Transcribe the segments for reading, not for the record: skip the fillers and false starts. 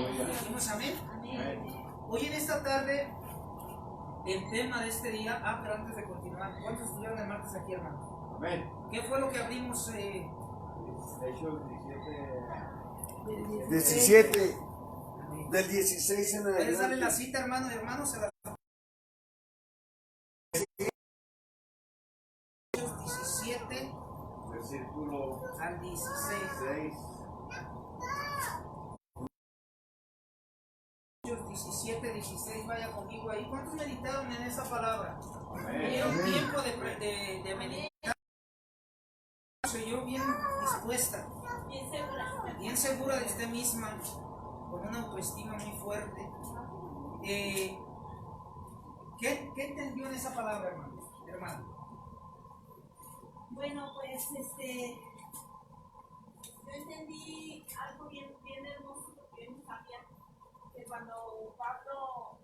Decimos amén. Hoy en esta tarde, el tema de este día, pero antes de continuar, ¿cuántos estudiaron el martes aquí, hermano? Amén. ¿Qué fue lo que abrimos? Hechos 17 del 16 en ¿Puedes darle la adelante. cita, hermano y hermano? Se la... Hechos 17 versículo al 16. 6. Hechos 17, 16, vaya conmigo ahí. ¿Cuántos meditaron en esa palabra? Amén. Tuvieron tiempo de meditar. Soy yo bien dispuesta, bien segura de usted misma, con una autoestima muy fuerte. ¿Qué entendió en esa palabra, hermano? Bueno, pues yo entendí algo bien hermoso, porque yo no sabía que cuando Pablo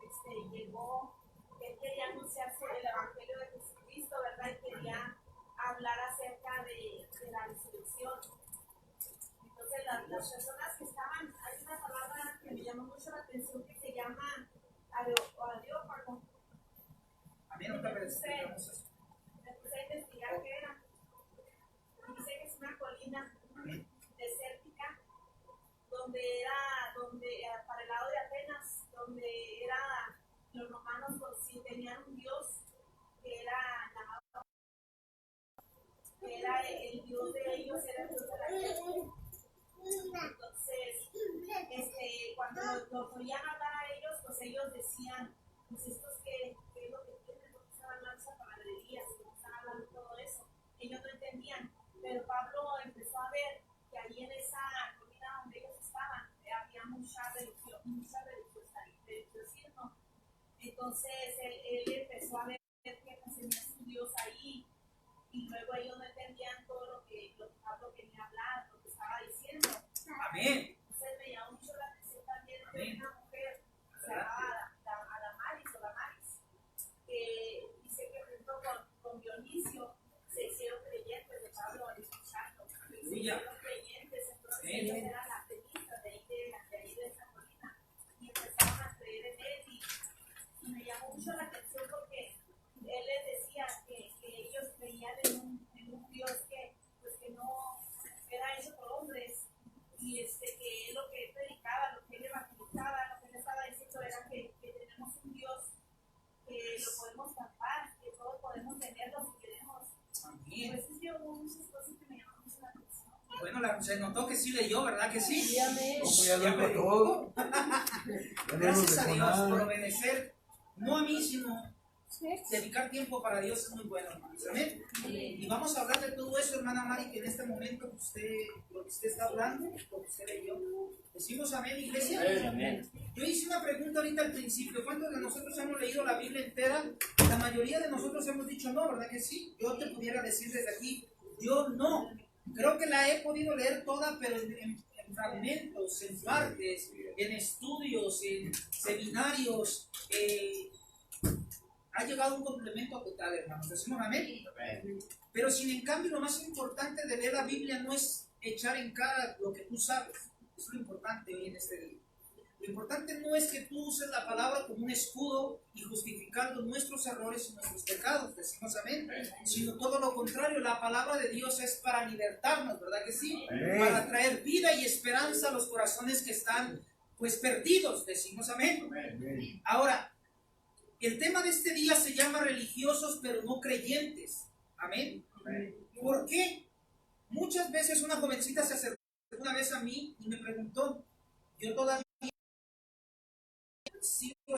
llegó, él quería anunciarse el Evangelio de Jesucristo, ¿verdad? Y quería hablar acerca de la resurrección. Entonces las personas que estaban, hay una palabra que me llamó mucho la atención que se llama areópago. A mí no me parece. Me puse a investigar qué era. Dice que es una colina desértica donde para el lado de Atenas, donde los romanos tenían un dios que era llamado, que era el dios de ellos, era el dios de la tierra. Entonces, cuando los oían hablar a ellos, pues ellos decían, pues estos qué es lo que tienen, porque están hablando esa palabrería, están hablando todo eso. Ellos no entendían, pero Pablo empezó a ver que allí en esa colina donde ellos estaban había mucha religiosismo. Entonces él empezó a ver que tenía su Dios ahí, y luego ellos no entendían todo lo que Pablo quería hablar, lo que estaba diciendo. Amén. Entonces me llamó mucho la atención también de una mujer llamada Damaris, que dice que junto con Dionisio se hicieron creyentes de Pablo al escucharlo. Se hicieron creyentes, entonces ellos eran las tenistas de ahí de esa colina, y empezaron a creer en él, y me llamó mucho la atención porque él les decía que ellos creían en un Dios que no era hecho por hombres, y que lo que él predicaba, lo que él evangelizaba, lo que él estaba diciendo era que tenemos un Dios que lo podemos tapar, que todos podemos tenerlo si queremos. Amén. Pues es que hubo muchas cosas que me llamaron mucho la atención. Bueno, se notó que sí leyó, ¿verdad que sí? Sí, amén. Ya lo dijo todo. Gracias a Dios por obedecer, no a mí, sino dedicar tiempo para Dios es muy bueno, hermanos. Amén. Y vamos a hablar de todo eso, hermana Mari, que en este momento lo que usted está hablando, lo que usted leyó. ¿Decimos amén, iglesia? Amén. Yo hice una pregunta ahorita al principio. ¿Cuántos de nosotros hemos leído la Biblia entera? La mayoría de nosotros hemos dicho no, ¿verdad que sí? Yo te pudiera decir desde aquí, yo no. Creo que la he podido leer toda, pero en fragmentos, en partes, en estudios, en seminarios. Ha llegado un complemento total, hermanos. ¿Decimos amén? Pero sin en cambio, lo más importante de leer la Biblia no es echar en cara lo que tú sabes. Es lo importante hoy en este día. Lo importante no es que tú uses la palabra como un escudo y justificando nuestros errores y nuestros pecados, decimos amén, sino todo lo contrario. La palabra de Dios es para libertarnos, ¿verdad que sí? Amén. Para traer vida y esperanza a los corazones que están pues perdidos, decimos amén. Amén. Ahora, el tema de este día se llama religiosos pero no creyentes, amén. ¿Por qué? Muchas veces una jovencita se acercó una vez a mí y me preguntó, yo todavía sigo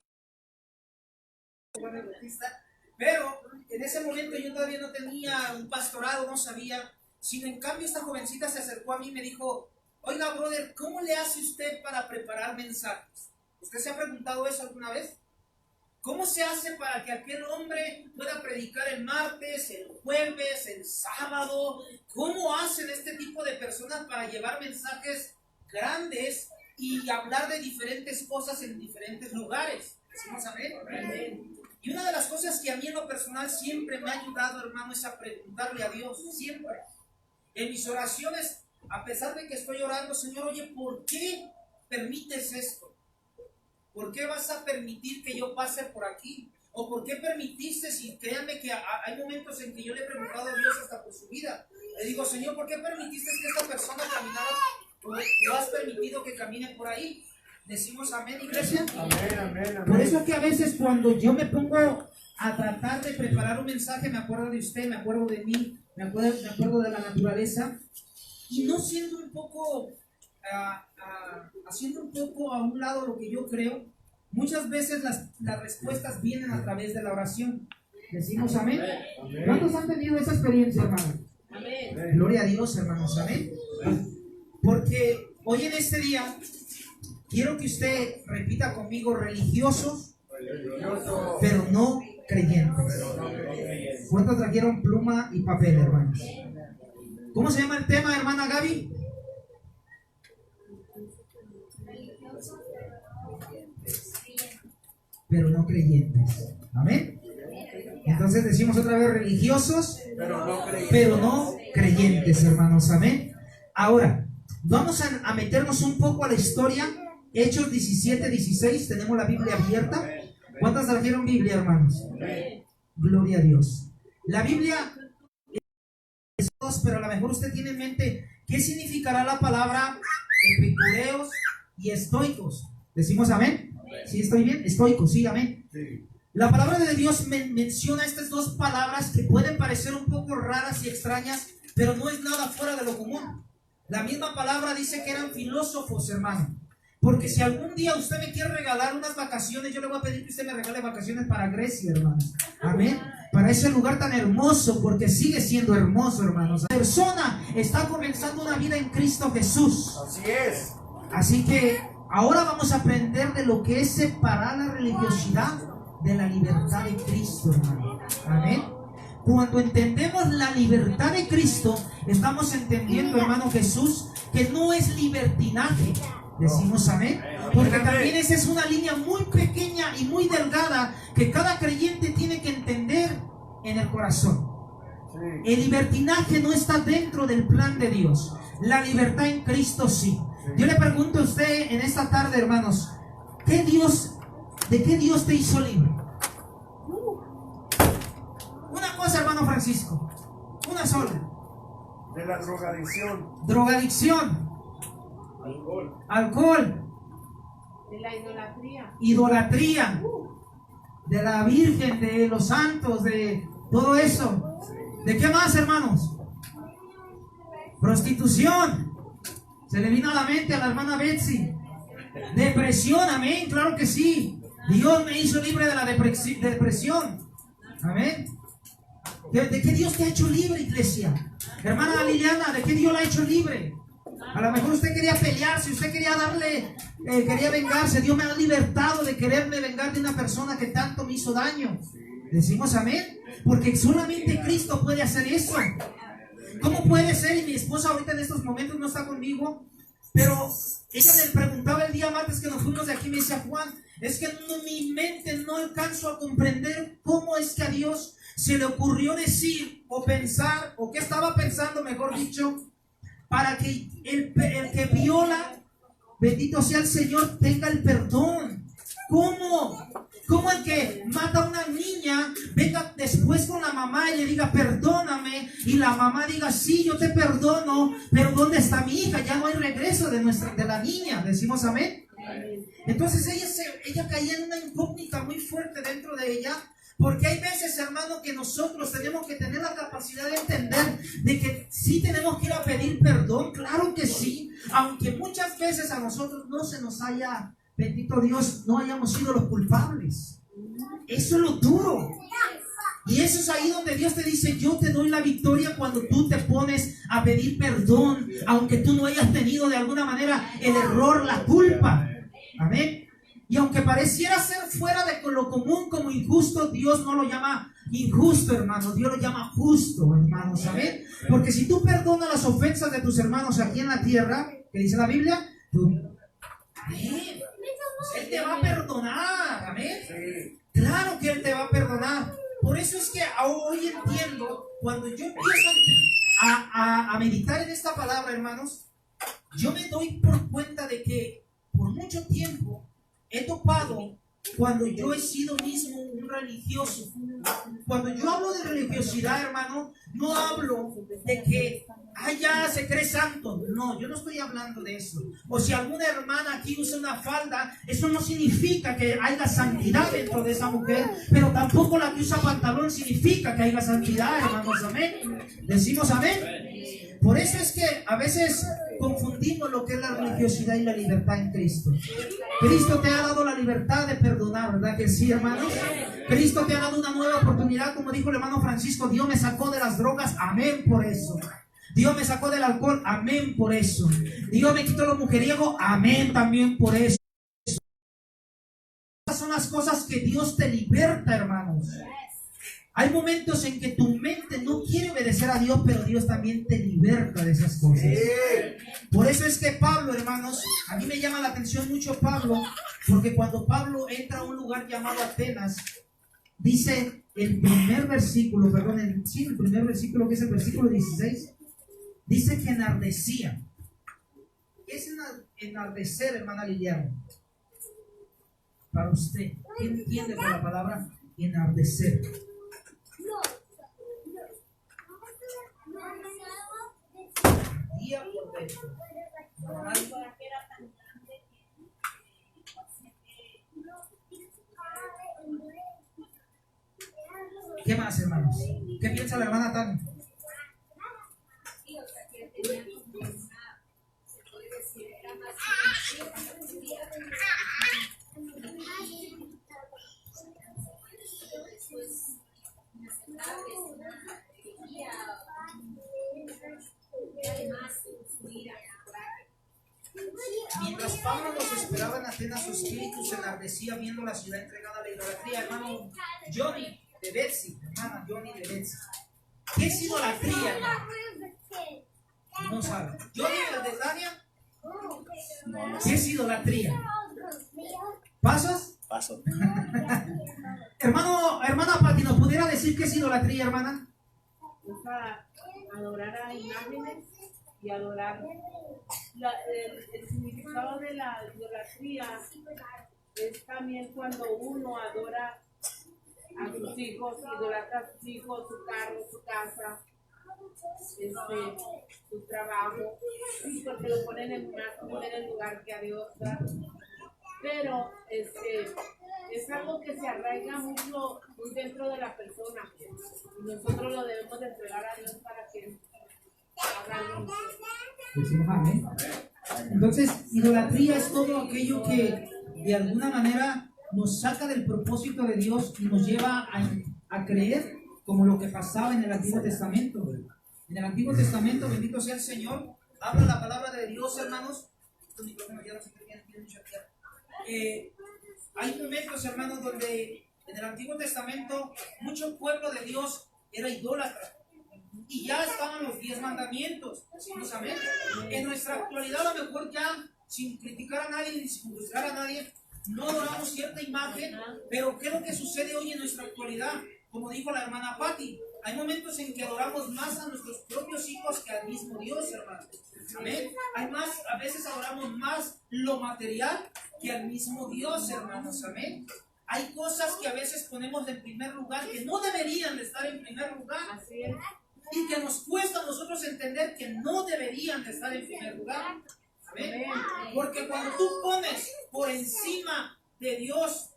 Juan el Bautista, pero en ese momento yo todavía no tenía un pastorado, no sabía, sino en cambio esta jovencita se acercó a mí y me dijo, oiga brother, ¿cómo le hace usted para preparar mensajes? ¿Usted se ha preguntado eso alguna vez? ¿Cómo se hace para que aquel hombre pueda predicar el martes, el jueves, el sábado? ¿Cómo hacen este tipo de personas para llevar mensajes grandes y hablar de diferentes cosas en diferentes lugares? ¿Decimos amén? Y una de las cosas que a mí en lo personal siempre me ha ayudado, hermano, es a preguntarle a Dios, siempre. En mis oraciones, a pesar de que estoy orando, Señor, oye, ¿por qué permites esto? ¿Por qué vas a permitir que yo pase por aquí? ¿O por qué permitiste? Y créanme que hay momentos en que yo le he preguntado a Dios hasta por su vida. Le digo, Señor, ¿por qué permitiste que esta persona caminara? ¿Lo has permitido que camine por ahí? Decimos amén, iglesia. Amén, amén, amén. Por eso es que a veces cuando yo me pongo a tratar de preparar un mensaje, me acuerdo de usted, me acuerdo de mí, me acuerdo de la naturaleza, y no siendo un poco, haciendo un poco a un lado lo que yo creo, muchas veces las respuestas vienen a través de la oración. Decimos amén. Amén. ¿Cuántos han tenido esa experiencia, hermano? Amén. Gloria a Dios, hermanos, amén. Porque hoy en este día quiero que usted repita conmigo: religiosos, Religioso. pero no creyentes. ¿Cuántos trajeron pluma y papel, hermanos? ¿Cómo se llama el tema, hermana Gaby? Pero no creyentes. Amén. Entonces decimos otra vez: religiosos, pero no creyentes, hermanos. Amén. Ahora, vamos a meternos un poco a la historia. Hechos 17:16. Tenemos la Biblia abierta. ¿Cuántas trajeron Biblia, hermanos? Gloria a Dios. La Biblia es dos, pero a lo mejor usted tiene en mente qué significará la palabra epicureos y estoicos. ¿Decimos amén? ¿Sí estoy bien? Estoicos, sí, amén. Sí. La palabra de Dios menciona estas dos palabras que pueden parecer un poco raras y extrañas, pero no es nada fuera de lo común. La misma palabra dice que eran filósofos, hermano. Porque si algún día usted me quiere regalar unas vacaciones, yo le voy a pedir que usted me regale vacaciones para Grecia, hermanos. Amén. Para ese lugar tan hermoso, porque sigue siendo hermoso, hermanos. La persona está comenzando una vida en Cristo Jesús. Así es. Así que ahora vamos a aprender de lo que es separar la religiosidad de la libertad de Cristo, hermano. Amén. Cuando entendemos la libertad de Cristo, estamos entendiendo, hermano Jesús, que no es libertinaje. Decimos amén. Porque también esa es una línea muy pequeña y muy delgada que cada creyente tiene que entender en el corazón. El libertinaje no está dentro del plan de Dios. La libertad en Cristo sí. Yo le pregunto a usted en esta tarde, hermanos, ¿de qué Dios te hizo libre? Una cosa, hermano Francisco, una sola. De la drogadicción. Drogadicción. Alcohol. De la idolatría. Idolatría. De la Virgen, de los santos, de todo eso. ¿De qué más, hermanos? Prostitución. Se le vino a la mente a la hermana Betsy. Depresión, amén, claro que sí. Dios me hizo libre de la depresión. Amén. ¿De qué Dios te ha hecho libre, iglesia? Hermana Liliana, ¿de qué Dios la ha hecho libre? A lo mejor usted quería pelearse, usted quería quería vengarse. Dios me ha libertado de quererme vengar de una persona que tanto me hizo daño. Decimos amén, porque solamente Cristo puede hacer eso. ¿Cómo puede ser? Y mi esposa ahorita en estos momentos no está conmigo, pero ella le preguntaba el día martes que nos fuimos de aquí, me decía: Juan, es que mi mente no alcanzo a comprender cómo es que a Dios se le ocurrió decir o pensar, o qué estaba pensando, mejor dicho, para que el que viola, bendito sea el Señor, tenga el perdón. ¿Cómo? ¿Cómo el que mata a una niña venga después con la mamá y le diga perdóname, y la mamá diga sí, yo te perdono, pero ¿dónde está mi hija? Ya no hay regreso de la niña. Decimos amén. Entonces ella caía en una incógnita muy fuerte dentro de ella, porque hay veces, hermano, que nosotros tenemos que tener la capacidad de entender de que sí tenemos que ir a pedir perdón, claro que sí, aunque muchas veces a nosotros no se nos haya, bendito Dios, no hayamos sido los culpables. Eso es lo duro. Y eso es ahí donde Dios te dice: yo te doy la victoria cuando tú te pones a pedir perdón, aunque tú no hayas tenido de alguna manera el error, la culpa. Amén. Y aunque pareciera ser fuera de lo común como injusto, Dios no lo llama injusto, hermano. Dios lo llama justo, hermano. ¿Saben? Porque si tú perdonas las ofensas de tus hermanos aquí en la tierra, que dice la Biblia, amén, Él te va a perdonar. Amén. Claro que Él te va a perdonar. Por eso es que hoy entiendo, cuando yo empiezo a meditar en esta palabra, hermanos, yo me doy por cuenta de que por mucho tiempo he topado cuando yo he sido mismo un religioso. Cuando yo hablo de religiosidad, hermano, no hablo de que ya se cree santo. No, yo no estoy hablando de eso. O si alguna hermana aquí usa una falda, eso no significa que haya santidad dentro de esa mujer, pero tampoco la que usa pantalón significa que haya santidad, hermanos. Amén. Decimos amén. Por eso es que a veces confundimos lo que es la religiosidad y la libertad en Cristo. Cristo te ha dado la libertad de perdonar, ¿verdad que sí, hermanos? Cristo te ha dado una nueva oportunidad, como dijo el hermano Francisco. Dios me sacó de las drogas, amén por eso. Dios me sacó del alcohol, amén por eso. Dios me quitó lo mujeriego, amén también por eso. Esas son las cosas que Dios te liberta, hermanos. Hay momentos en que tu mente no quiere obedecer a Dios, pero Dios también te liberta de esas cosas. Por eso es que Pablo, hermanos, a mí me llama la atención mucho Pablo, porque cuando Pablo entra a un lugar llamado Atenas, dice el primer versículo, el primer versículo, que es el versículo 16, dice que enardecía. ¿Qué es enardecer, hermana Liliana? Para usted, ¿qué entiende por la palabra enardecer? Día por dentro. ¿Qué más, hermanos? ¿Qué piensa la hermana Tania? Sí, o sea, que tenía como una, se puede decir, era más después inaceptables, una alegría, además subir a Mientras Pablo los esperaba en Atenas, su espíritu se enardecía viendo la ciudad entregada a la idolatría. Hermano Johnny de Betsy, hermana Johnny de Betsy. ¿Qué es idolatría, hermano? No sabe. Johnny de Tania. ¿Qué es idolatría? ¿Pasas? Paso. Hermana Pati, ¿nos pudiera decir qué es idolatría, hermana? Es adorar a imágenes y adorar el significado de la idolatría es también cuando uno adora a sus hijos, idolatra a sus hijos, su carro, su casa, su trabajo, sí, porque lo ponen en el lugar que a Dios da. Pero es algo que se arraiga mucho muy dentro de la persona y nosotros lo debemos de entregar a Dios para que haga algo. Decimos amén. Entonces, idolatría es todo aquello que de alguna manera nos saca del propósito de Dios y nos lleva a creer como lo que pasaba en el Antiguo Testamento. En el Antiguo Testamento, bendito sea el Señor, habla la palabra de Dios, hermanos. Estos micrófonos ya no se tienen mucho aquí. Hay momentos, hermanos, donde en el Antiguo Testamento mucho pueblo de Dios era idólatra. Y ya estaban los 10 mandamientos. Decimos amén. En nuestra actualidad, a lo mejor ya, sin criticar a nadie ni sin juzgar a nadie, no adoramos cierta imagen. Pero ¿qué es lo que sucede hoy en nuestra actualidad? Como dijo la hermana Patti, hay momentos en que adoramos más a nuestros propios hijos que al mismo Dios, hermano. Amén. A veces adoramos más lo material que al mismo Dios, hermanos. Amén. Hay cosas que a veces ponemos en primer lugar que no deberían de estar en primer lugar. Así es. Y que nos cuesta a nosotros entender que no deberían de estar en primer lugar. Amén. Porque cuando tú pones por encima de Dios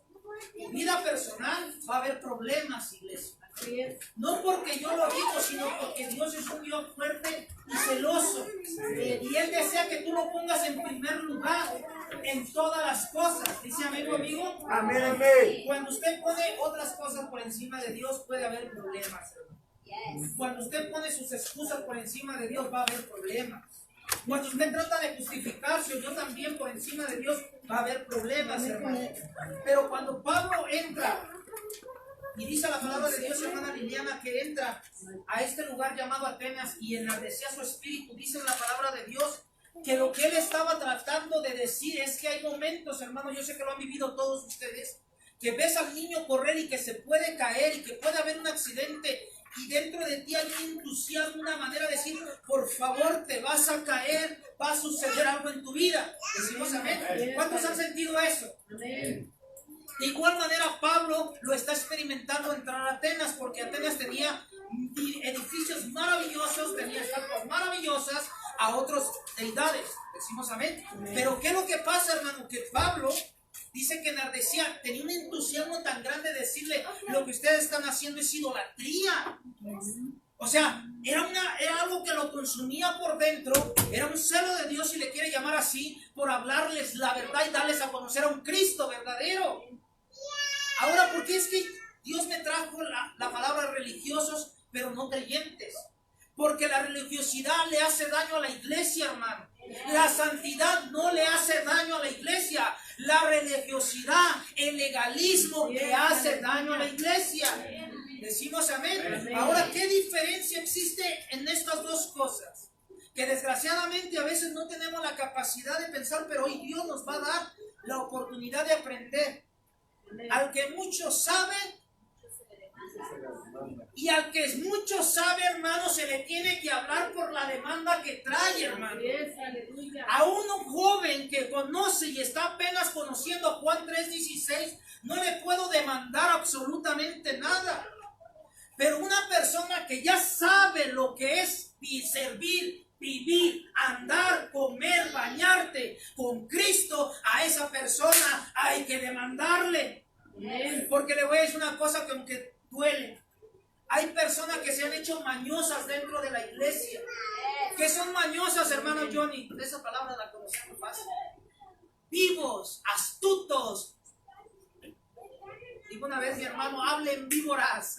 tu vida personal, va a haber problemas, iglesia. Así es. No porque yo lo digo, sino porque Dios es un Dios fuerte y celoso. Y Él desea que tú lo pongas en primer lugar en todas las cosas. Dice amén conmigo. Amén, amén. Cuando usted pone otras cosas por encima de Dios, puede haber problemas, hermano. Cuando usted pone sus excusas por encima de Dios, va a haber problemas. Cuando usted trata de justificarse, o yo también por encima de Dios, va a haber problemas, hermano. Pero cuando Pablo entra, y dice la palabra de Dios, hermana Liliana, que entra a este lugar llamado Atenas y enardecía su espíritu, dice la palabra de Dios, que lo que él estaba tratando de decir es que hay momentos, hermano, yo sé que lo han vivido todos ustedes, que ves al niño correr y que se puede caer y que puede haber un accidente y dentro de ti hay un entusiasmo, una manera de decir, por favor, te vas a caer, va a suceder algo en tu vida. Decimos amén. ¿Cuántos han sentido eso? Amén. De igual manera, Pablo lo está experimentando entrar a Atenas, porque Atenas tenía edificios maravillosos, tenía estatuas maravillosas a otras deidades. Decimos amén. Pero ¿qué es lo que pasa, hermano? Que Pablo dice que enardecía, tenía un entusiasmo tan grande de decirle, lo que ustedes están haciendo es idolatría. O sea, era algo que lo consumía por dentro, era un celo de Dios, si le quiere llamar así, por hablarles la verdad y darles a conocer a un Cristo verdadero. Ahora, ¿por qué es que Dios me trajo la palabra religiosos, pero no creyentes? Porque la religiosidad le hace daño a la iglesia, hermano. La santidad no le hace daño a la iglesia. La religiosidad, el legalismo le hace daño a la iglesia. Decimos amén. Ahora, ¿qué diferencia existe en estas dos cosas? Que desgraciadamente a veces no tenemos la capacidad de pensar, pero hoy Dios nos va a dar la oportunidad de aprender. Al que mucho sabe, y al que mucho sabe, hermano, se le tiene que hablar por la demanda que trae, hermano. A un joven que conoce y está apenas conociendo Juan 3:16, no le puedo demandar absolutamente nada. Pero una persona que ya sabe lo que es servir, vivir, andar, comer, bañarte con Cristo, a esa persona hay que demandarle. Porque le voy a decir una cosa que aunque duele, hay personas que se han hecho mañosas dentro de la iglesia. ¿Qué son mañosas, hermano Johnny? Esa palabra la conocemos fácil. Vivos, astutos. Dijo una vez mi hermano, hablen víboras.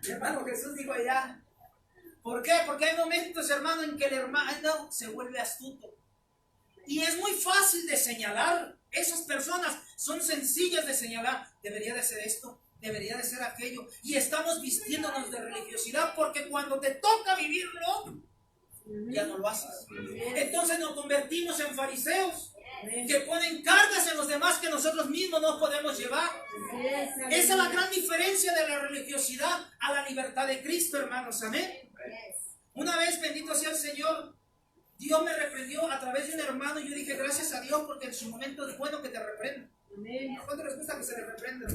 Mi hermano Jesús dijo allá. ¿Por qué? Porque hay momentos, hermano, en que el hermano se vuelve astuto. Y es muy fácil de señalar. Esas personas son sencillas de señalar. Debería de ser esto, debería de ser aquello. Y estamos vistiéndonos de religiosidad porque cuando te toca vivirlo, ya no lo haces. Entonces nos convertimos en fariseos que ponen cargas en los demás que nosotros mismos no podemos llevar. Esa es la gran diferencia de la religiosidad a la libertad de Cristo, hermanos. Amén. Una vez, bendito sea el Señor, Dios me reprendió a través de un hermano y yo dije, gracias a Dios, porque en su momento es bueno que te reprenda. ¿A cuánto les gusta que se le reprenda?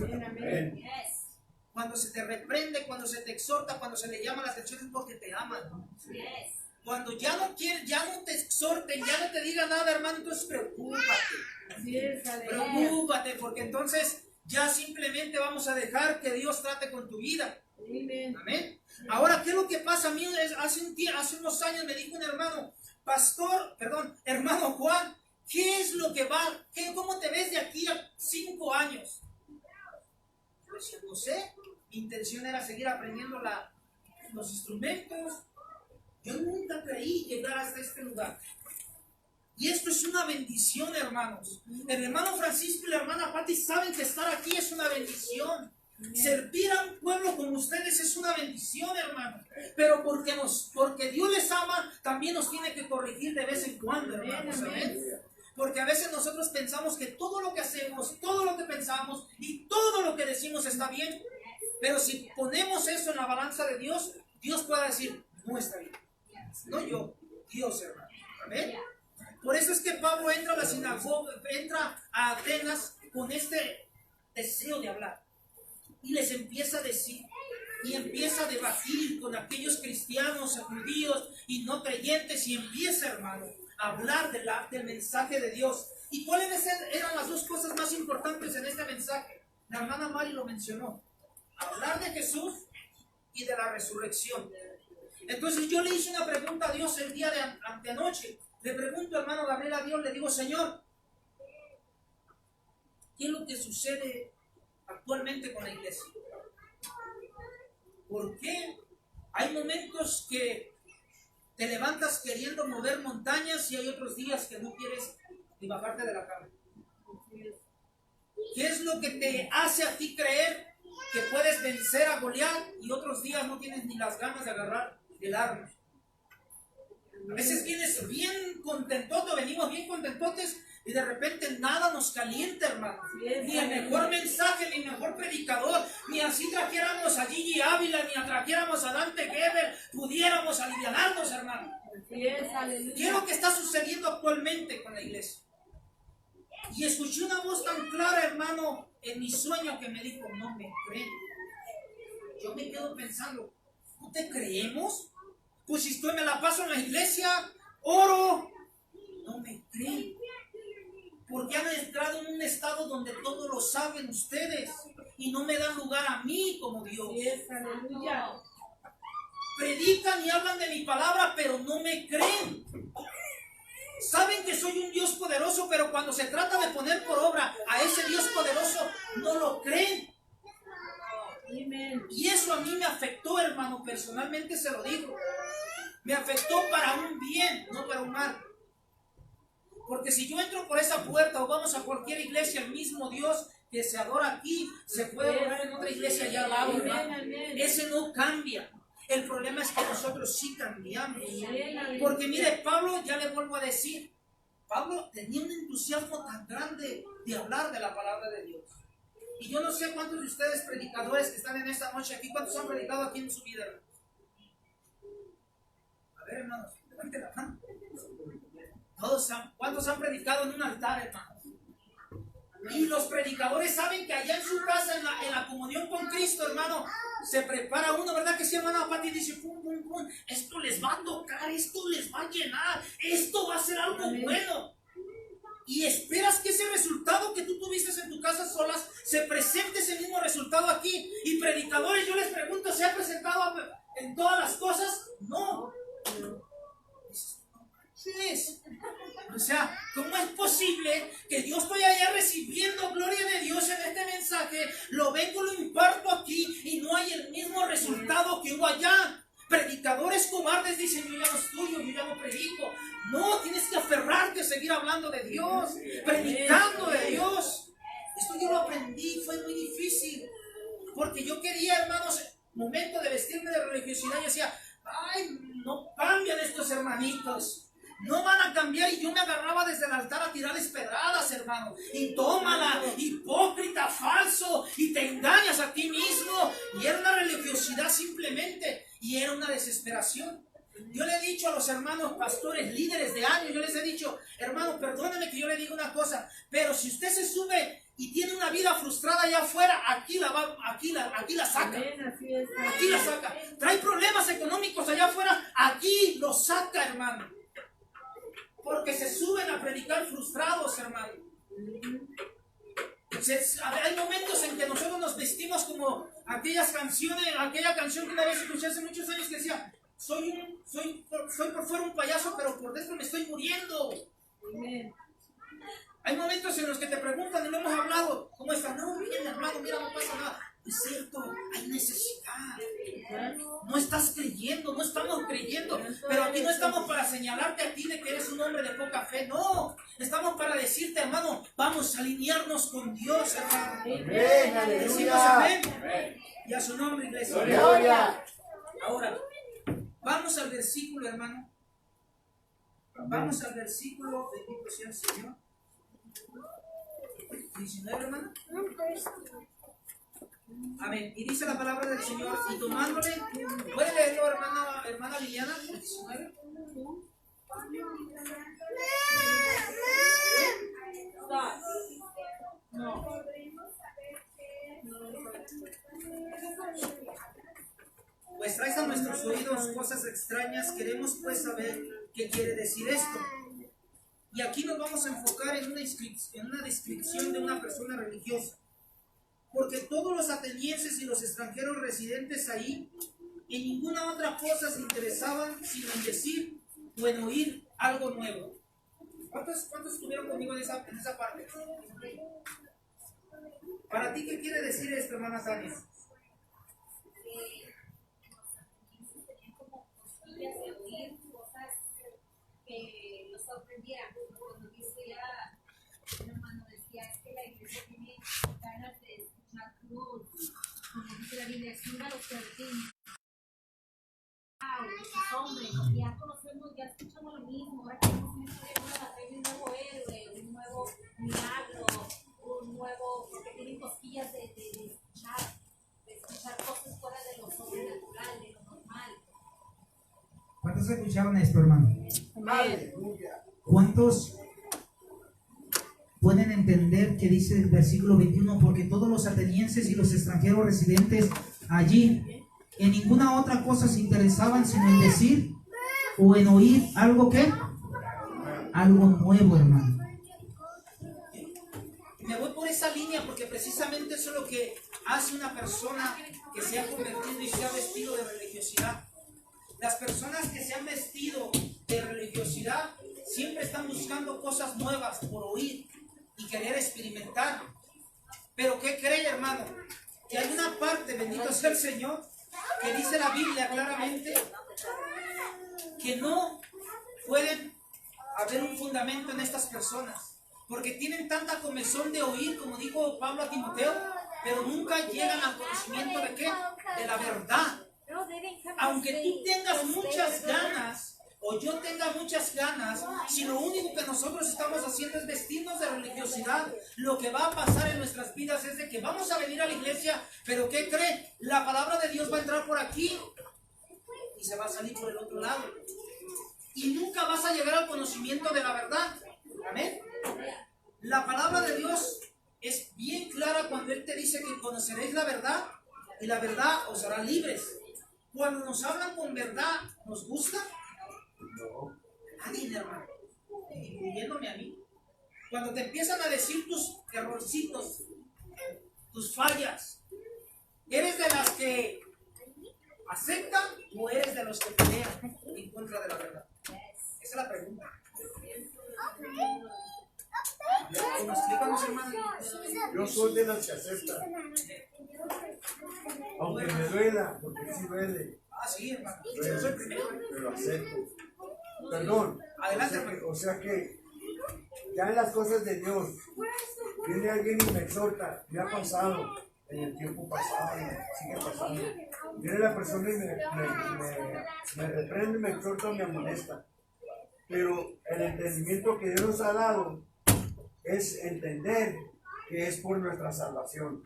Cuando se te reprende, cuando se te exhorta, cuando se le llama la atención es porque te aman. Cuando ya no quieren, ya no te exhorten, ya no te digan nada, hermano, entonces preocúpate. Preocúpate, porque entonces ya simplemente vamos a dejar que Dios trate con tu vida. Amén. Ahora, ¿qué es lo que pasa? A mí hace unos años me dijo un hermano, hermano Juan, ¿qué es lo que va? ¿Cómo te ves de aquí a 5 años? Yo decía, no sé, mi intención era seguir aprendiendo los instrumentos. Yo nunca creí llegar hasta este lugar. Y esto es una bendición, hermanos. El hermano Francisco y la hermana Patti saben que estar aquí es una bendición. Servir a un pueblo como ustedes es una bendición, hermano. Pero porque Dios les ama, también nos tiene que corregir de vez en cuando, hermanos. Amén. Porque a veces nosotros pensamos que todo lo que hacemos, todo lo que pensamos y todo lo que decimos está bien. Pero si ponemos eso en la balanza de Dios, Dios puede decir, no está bien. No yo, Dios, hermano. Amén. Por eso es que Pablo entra a la sinagoga, entra a Atenas con este deseo de hablar. Y les empieza a decir, y empieza a debatir con aquellos cristianos, judíos y no creyentes, y empieza, hermano, a hablar del mensaje de Dios. ¿Y cuáles eran las dos cosas más importantes en este mensaje? La hermana Mari lo mencionó. Hablar de Jesús y de la resurrección. Entonces yo le hice una pregunta a Dios el día de anteanoche. Le pregunto, hermano Gabriel, a Dios, le digo, Señor, ¿qué es lo que sucede actualmente con la iglesia? ¿Por qué hay momentos que te levantas queriendo mover montañas y hay otros días que no quieres ni bajarte de la cama? ¿Qué es lo que te hace a ti creer que puedes vencer a Goliat y otros días no tienes ni las ganas de agarrar el arma? A veces vienes bien contentote, venimos bien contentotes Y de repente nada nos calienta, hermano. es, Ni el mejor mensaje, ni el mejor predicador, ni así trajéramos a Gigi Ávila, ni trajéramos a Dante Gebel, pudiéramos aliviarnos, hermano. Así es, aleluya. ¿Qué es lo que está sucediendo actualmente con la iglesia? Y escuché una voz tan clara, hermano, en mi sueño que me dijo, no me creen. Yo me quedo pensando, ¿no te creemos? Pues si estoy, me la paso en la iglesia, oro, no me creen. Porque han entrado en un estado donde todo lo saben ustedes y no me dan lugar a mí como Dios. Así es, aleluya. Predican y hablan de mi palabra, pero no me creen. Saben que soy un Dios poderoso, pero cuando se trata de poner por obra a ese Dios poderoso, no lo creen. Amén. Y eso a mí me afectó, hermano, personalmente se lo digo. Me afectó para un bien, no para un mal. Porque si yo entro por esa puerta o vamos a cualquier iglesia, el mismo Dios que se adora aquí, se puede adorar en otra iglesia allá al lado, hermano. Ese no cambia. El problema es que nosotros sí cambiamos. Porque mire, Pablo, ya le vuelvo a decir, Pablo tenía un entusiasmo tan grande de hablar de la palabra de Dios. Y yo no sé cuántos de ustedes predicadores que están en esta noche aquí, ¿cuántos han predicado aquí en su vida, hermano? A ver, hermanos, levanten la mano. ¿Cuántos han predicado en un altar, hermano? Y los predicadores saben que allá en su casa, en la comunión con Cristo, hermano, se prepara uno, ¿verdad que sí, hermana Pati? Dice, pum, pum, pum, esto les va a tocar, esto les va a llenar, esto va a ser algo bueno. Y esperas que ese resultado que tú tuviste en tu casa solas, se presente ese mismo resultado aquí. Y predicadores, yo les pregunto, ¿se ha presentado en todas las cosas? No. O sea, ¿cómo es posible que yo estoy allá recibiendo gloria de Dios en este mensaje, lo vengo, lo imparto aquí y no hay el mismo resultado que hubo allá? Predicadores cobardes dicen, yo ya no estudio, yo ya no predico. No, tienes que aferrarte a seguir hablando de Dios, predicando de Dios. Esto yo lo aprendí, fue muy difícil, porque yo quería, hermanos, momento de vestirme de religiosidad, y decía, ay, no cambian estos hermanitos. No van a cambiar, y yo me agarraba desde el altar a tirarles pedradas, hermano. Y tómala, hipócrita, falso, y te engañas a ti mismo. Y era una religiosidad simplemente, y era una desesperación. Yo le he dicho a los hermanos pastores, líderes de años, yo les he dicho, hermano, perdóneme que yo le diga una cosa, pero si usted se sube y tiene una vida frustrada allá afuera, aquí la saca. Aquí la saca. Trae problemas económicos allá afuera, aquí lo saca, hermano. Porque se suben a predicar frustrados, hermano. Hay momentos en que nosotros nos vestimos como aquella canción que una vez escuché hace muchos años que decía, soy por fuera un payaso, pero por dentro me estoy muriendo. Hay momentos en los que te preguntan, y lo hemos hablado, ¿cómo estás? No, bien, hermano, mira, no pasa nada. Es cierto, hay necesidad. No estás creyendo, no estamos creyendo. Pero aquí no estamos para señalarte a ti de que eres un hombre de poca fe. No, estamos para decirte, hermano, vamos a alinearnos con Dios, hermano. Decimos amén. Y a su nombre, iglesia. Gloria. Ahora, vamos al versículo, hermano. Vamos al versículo, bendito sea el Señor. 19, hermano. Amén. Y dice la palabra del Señor, y tomándole, ¿puede leerlo, hermana Liliana? 19. No. Pues traes a nuestros oídos cosas extrañas, queremos pues saber qué quiere decir esto. Y aquí nos vamos a enfocar en una descripción de una persona religiosa. Porque todos los atenienses y los extranjeros residentes ahí, en ninguna otra cosa se interesaban sino en decir o en oír algo nuevo. ¿Cuántos estuvieron conmigo en esa parte? Para ti, ¿qué quiere decir esto, hermana Tania? Tenían como costillas de oír cosas que los sorprendieran. Cuando decía, un hermano decía, es que la iglesia tiene ganas de escuchar cruz, como dice la Biblia, escucha los que tienen. Hombres, ya conocemos, ya escuchamos lo mismo, ahora queremos una historia nueva, trae un nuevo héroe, un nuevo milagro, un nuevo, porque tienen cosquillas de escuchar cosas fuera de lo sobrenatural, de lo normal. ¿Cuántos escucharon esto, hermano? ¿Cuántos pueden entender que dice el versículo 21? Porque todos los atenienses y los extranjeros residentes allí en ninguna otra cosa se interesaban sino en decir o en oír algo que algo nuevo, hermano. Me voy por esa línea porque precisamente eso es lo que hace una persona que se ha convertido y se ha vestido de religiosidad. Las personas que se han vestido de religiosidad siempre están buscando cosas nuevas por oír y querer experimentar. Pero ¿qué cree, hermano? Que hay una parte, bendito sea el Señor, que dice la Biblia claramente que no pueden haber un fundamento en estas personas, porque tienen tanta comezón de oír, como dijo Pablo a Timoteo, pero nunca llegan al conocimiento de ¿qué? De la verdad. Aunque tú tengas muchas ganas, o yo tenga muchas ganas, si lo único que nosotros estamos haciendo es vestirnos de religiosidad, lo que va a pasar en nuestras vidas es de que vamos a venir a la iglesia, pero ¿qué cree? La palabra de Dios va a entrar por aquí y se va a salir por el otro lado. Y nunca vas a llegar al conocimiento de la verdad. Amén. La palabra de Dios es bien clara cuando Él te dice que conoceréis la verdad y la verdad os hará libres. Cuando nos hablan con verdad, ¿nos gusta? No. Nadie, hermano, incluyéndome a mí. Cuando te empiezan a decir tus errorcitos, tus fallas, ¿eres de las que aceptan o eres de los que pelean en contra de la verdad? Esa es la pregunta. ¿Nos explicamos, hermano? Yo soy de las que aceptan. Aunque me duela, porque sí duele. Ah, sí, hermano. Duele, Yo soy el primero. pero acepto. Perdón. Adelante, O sea que ya en las cosas de Dios, viene alguien y me exhorta, ya ha pasado en el tiempo pasado, sigue pasando. Viene la persona y me reprende, me exhorta, me amonesta. Pero el entendimiento que Dios nos ha dado es entender que es por nuestra salvación.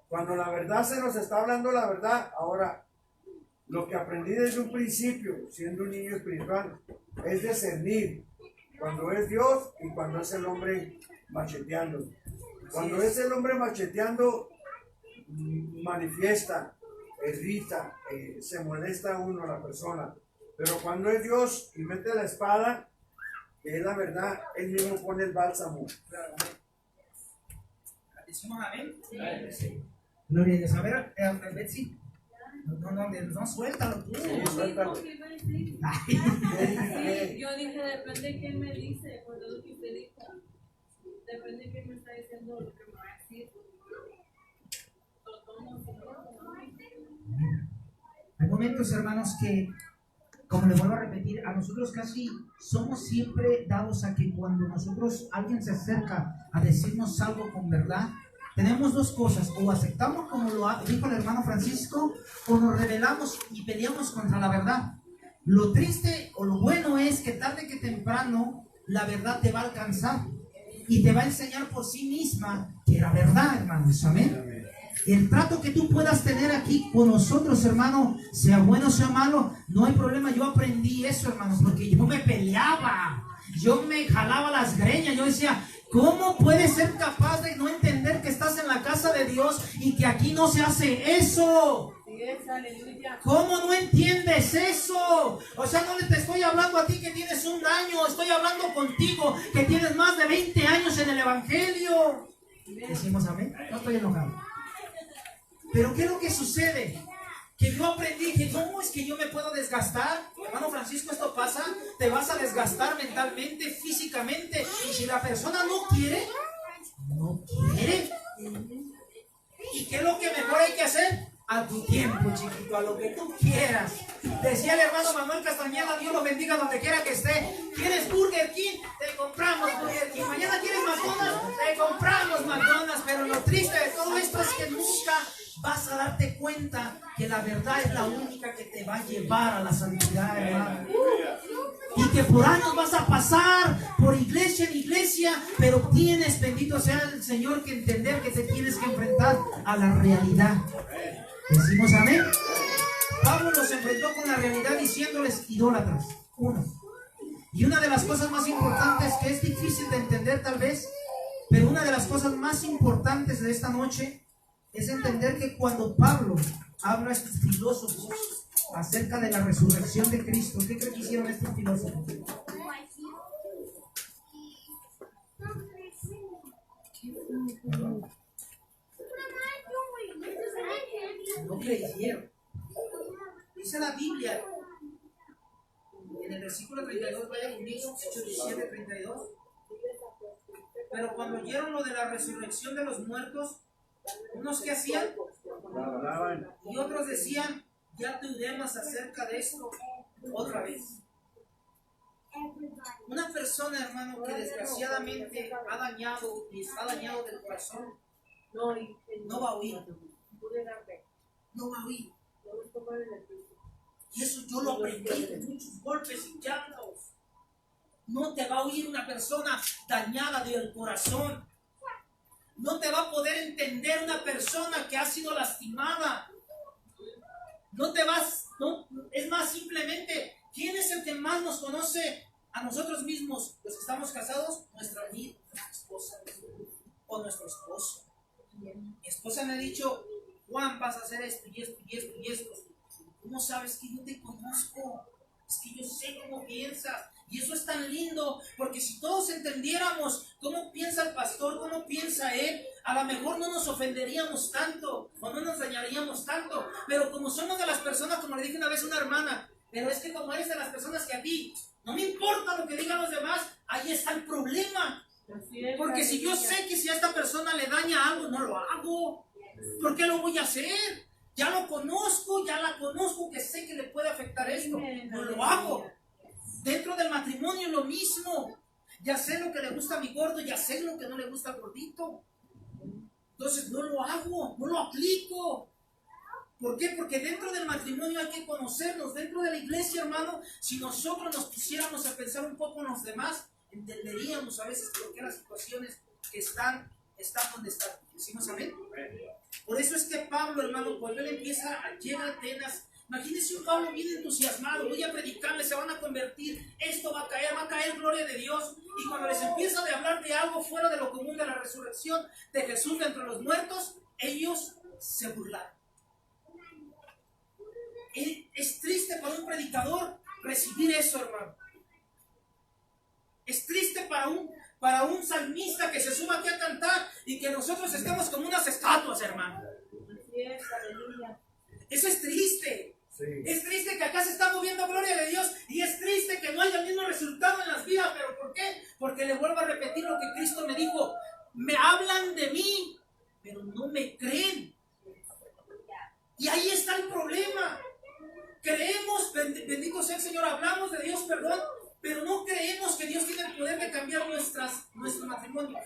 Cuando la verdad se nos está hablando la verdad, ahora lo que aprendí desde un principio, siendo un niño espiritual, es discernir cuando es Dios y cuando es el hombre macheteando. Cuando es el hombre macheteando, manifiesta, irrita, se molesta a uno, la persona. Pero cuando es Dios y mete la espada, que es la verdad, Él mismo pone el bálsamo. ¿Decimos amén? Sí. Gloria a Dios. A ver, Betsy. No, suéltalo tú. Sí, suéltalo. Sí, ¿Qué? yo dije, depende de quién me dice, por lo que usted dijo. Depende de quién me está diciendo lo que me va a decir. Lo tomo, si no. Hay momentos, hermanos, que, como les vuelvo a repetir, a nosotros casi somos siempre dados a que cuando alguien se acerca a decirnos algo con verdad, tenemos dos cosas: o aceptamos como lo dijo el hermano Francisco, o nos rebelamos y peleamos contra la verdad. Lo triste o lo bueno es que tarde que temprano la verdad te va a alcanzar y te va a enseñar por sí misma que era verdad, hermanos. Amén. El trato que tú puedas tener aquí con nosotros, hermano, sea bueno o sea malo, no hay problema. Yo aprendí eso, hermanos, porque yo me peleaba, yo me jalaba las greñas, yo decía, ¿cómo puedes ser capaz de no entender que estás en la casa de Dios y que aquí no se hace eso? Aleluya. ¿Cómo no entiendes eso? O sea, no te estoy hablando a ti que tienes un año, estoy hablando contigo que tienes más de 20 años en el Evangelio. Decimos amén. No estoy enojado. Pero ¿qué es lo que sucede? Que yo aprendí que no, es que yo me puedo desgastar. Hermano Francisco, esto pasa, te vas a desgastar mentalmente, físicamente. Y si la persona no quiere, no quiere. ¿Y qué es lo que mejor hay que hacer? A tu tiempo, chiquito, a lo que tú quieras. Decía el hermano Manuel Castañeda, Dios lo bendiga donde quiera que esté. ¿Quieres Burger King? Te compramos Burger King. Mañana quieres McDonald's, te compramos McDonald's. Pero lo triste de todo esto es que nunca vas a darte cuenta que la verdad es la única que te va a llevar a la santidad, hermano. y que por años vas a pasar por iglesia en iglesia, pero tienes, bendito sea el Señor, que entender que te tienes que enfrentar a la realidad. ¿Decimos amén? Pablo los enfrentó con la realidad diciéndoles idólatras. Uno. Y una de las cosas más importantes, que es difícil de entender tal vez, pero una de las cosas más importantes de esta noche es entender que cuando Pablo habla a estos filósofos acerca de la resurrección de Cristo, ¿qué creen que hicieron estos filósofos? No creyeron. Dice la Biblia en el versículo 32, vaya conmigo, Hechos 17, 32. Pero cuando oyeron lo de la resurrección de los muertos, unos que hacían y otros decían, ya te diremos acerca de esto otra vez. Una persona, hermano, que desgraciadamente ha dañado y está dañado del corazón, no va a oír. No va a oír. Y eso yo lo aprendí con muchos golpes y llantos. No te va a oír una persona dañada del corazón. No te va a poder entender una persona que ha sido lastimada. No te vas, no, es más, simplemente, ¿quién es el que más nos conoce a nosotros mismos, los que estamos casados? Nuestra esposa o nuestro esposo. Mi esposa me ha dicho, Juan, vas a hacer esto y esto y esto y esto. ¿Cómo sabes que yo te conozco? Es que yo sé cómo piensas. Y eso es tan lindo, porque si todos entendiéramos cómo piensa el pastor, cómo piensa él, a lo mejor no nos ofenderíamos tanto, o no nos dañaríamos tanto. Pero como somos de las personas, como le dije una vez a una hermana, pero es que como eres de las personas que a ti no me importa lo que digan los demás, ahí está el problema. Porque si yo sé que si a esta persona le daña algo, no lo hago. ¿Por qué lo voy a hacer? Ya lo conozco, ya la conozco, que sé que le puede afectar esto. No lo hago. Dentro del matrimonio lo mismo. Ya sé lo que le gusta a mi gordo, ya sé lo que no le gusta al gordito. Entonces no lo hago, no lo aplico. ¿Por qué? Porque dentro del matrimonio hay que conocernos. Dentro de la iglesia, hermano, si nosotros nos pusiéramos a pensar un poco en los demás, entenderíamos a veces por qué las situaciones que están donde están. ¿Decimos amén? Por eso es que Pablo, hermano, cuando él empieza a llegar a Atenas, imagínense un Pablo bien entusiasmado, voy a predicarles, se van a convertir, esto va a caer gloria de Dios. Y cuando les empieza a hablar de algo fuera de lo común, de la resurrección de Jesús de entre los muertos, ellos se burlaron. Es triste para un predicador recibir eso, hermano. Es triste para un salmista que se suba aquí a cantar y que nosotros estemos como unas estatuas, hermano. Eso es triste. Sí. Es triste que acá se está moviendo gloria de Dios y es triste que no haya el mismo resultado en las vidas. ¿Pero por qué? Porque le vuelvo a repetir lo que Cristo me dijo. Me hablan de mí, pero no me creen. Y ahí está el problema. Creemos, bendito sea el Señor, hablamos de Dios, perdón, pero no creemos que Dios tiene el poder de cambiar nuestro matrimonio.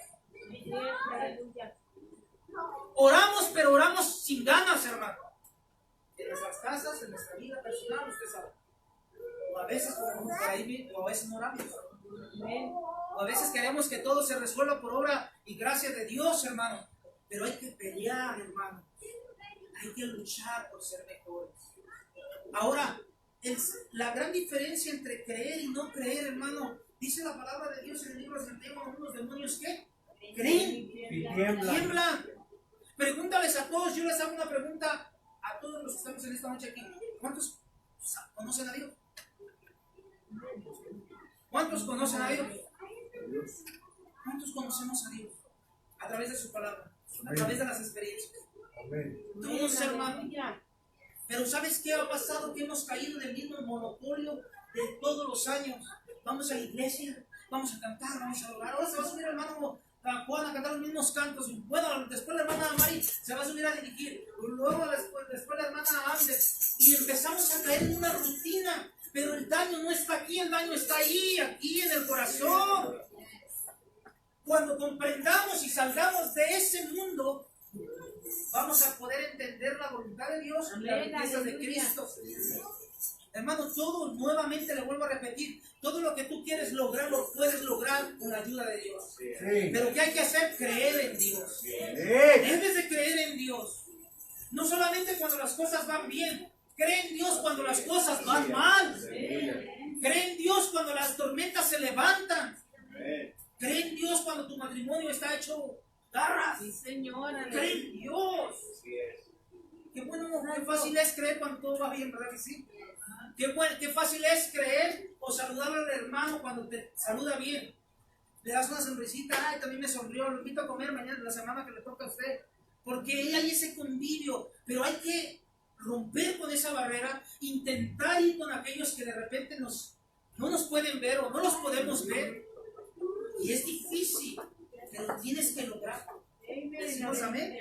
Oramos, pero oramos sin ganas, hermano. En nuestras casas, en nuestra vida personal, usted sabe. O a veces por ahí, o a veces no oramos. O a veces queremos que todo se resuelva por obra y gracia de Dios, hermano. Pero hay que pelear, hermano. Hay que luchar por ser mejores. Ahora, la gran diferencia entre creer y no creer, hermano, dice la palabra de Dios en el libro de Santiago, unos demonios que creen y tiemblan. Pregúntales a todos, yo les hago una pregunta a todos los que estamos en esta noche aquí. ¿Cuántos conocen a Dios? ¿Cuántos conocen a Dios? ¿Cuántos conocemos a Dios? A través de su palabra, a través de las experiencias. Todos, hermano. Pero ¿sabes qué ha pasado? Que hemos caído en el mismo monopolio de todos los años. Vamos a la iglesia, vamos a cantar, vamos a adorar. Ahora se va a subir el hermano Juan a cantar los mismos cantos. Bueno, después la hermana Mari se va a subir a dirigir. Luego después la hermana Andes. Y empezamos a caer en una rutina. Pero el daño no está aquí, el daño está ahí, aquí en el corazón. Cuando comprendamos y salgamos de ese mundo, vamos a poder entender la voluntad de Dios y las riquezas de Cristo. Hermano, todo, nuevamente le vuelvo a repetir, todo lo que tú quieres lograr, lo puedes lograr con la ayuda de Dios. Sí. Pero ¿qué hay que hacer? Creer en Dios. Sí. Debes de creer en Dios. No solamente cuando las cosas van bien, cree en Dios cuando las cosas van mal. Cree en Dios cuando las tormentas se levantan. Cree en Dios cuando tu matrimonio está hecho garras. Sí, señora. Cree en Dios. Qué bueno, qué fácil es creer cuando todo va bien, ¿verdad que sí? Qué fácil es creer o saludarle al hermano cuando te saluda bien. Le das una sonrisita, ay, también me sonrió, lo invito a comer mañana, la semana que le toca a usted. Porque ahí hay ese convivio, pero hay que romper con esa barrera, intentar ir con aquellos que de repente no nos pueden ver o no los podemos ver. Y es difícil, pero tienes que lograr. Decimos amén.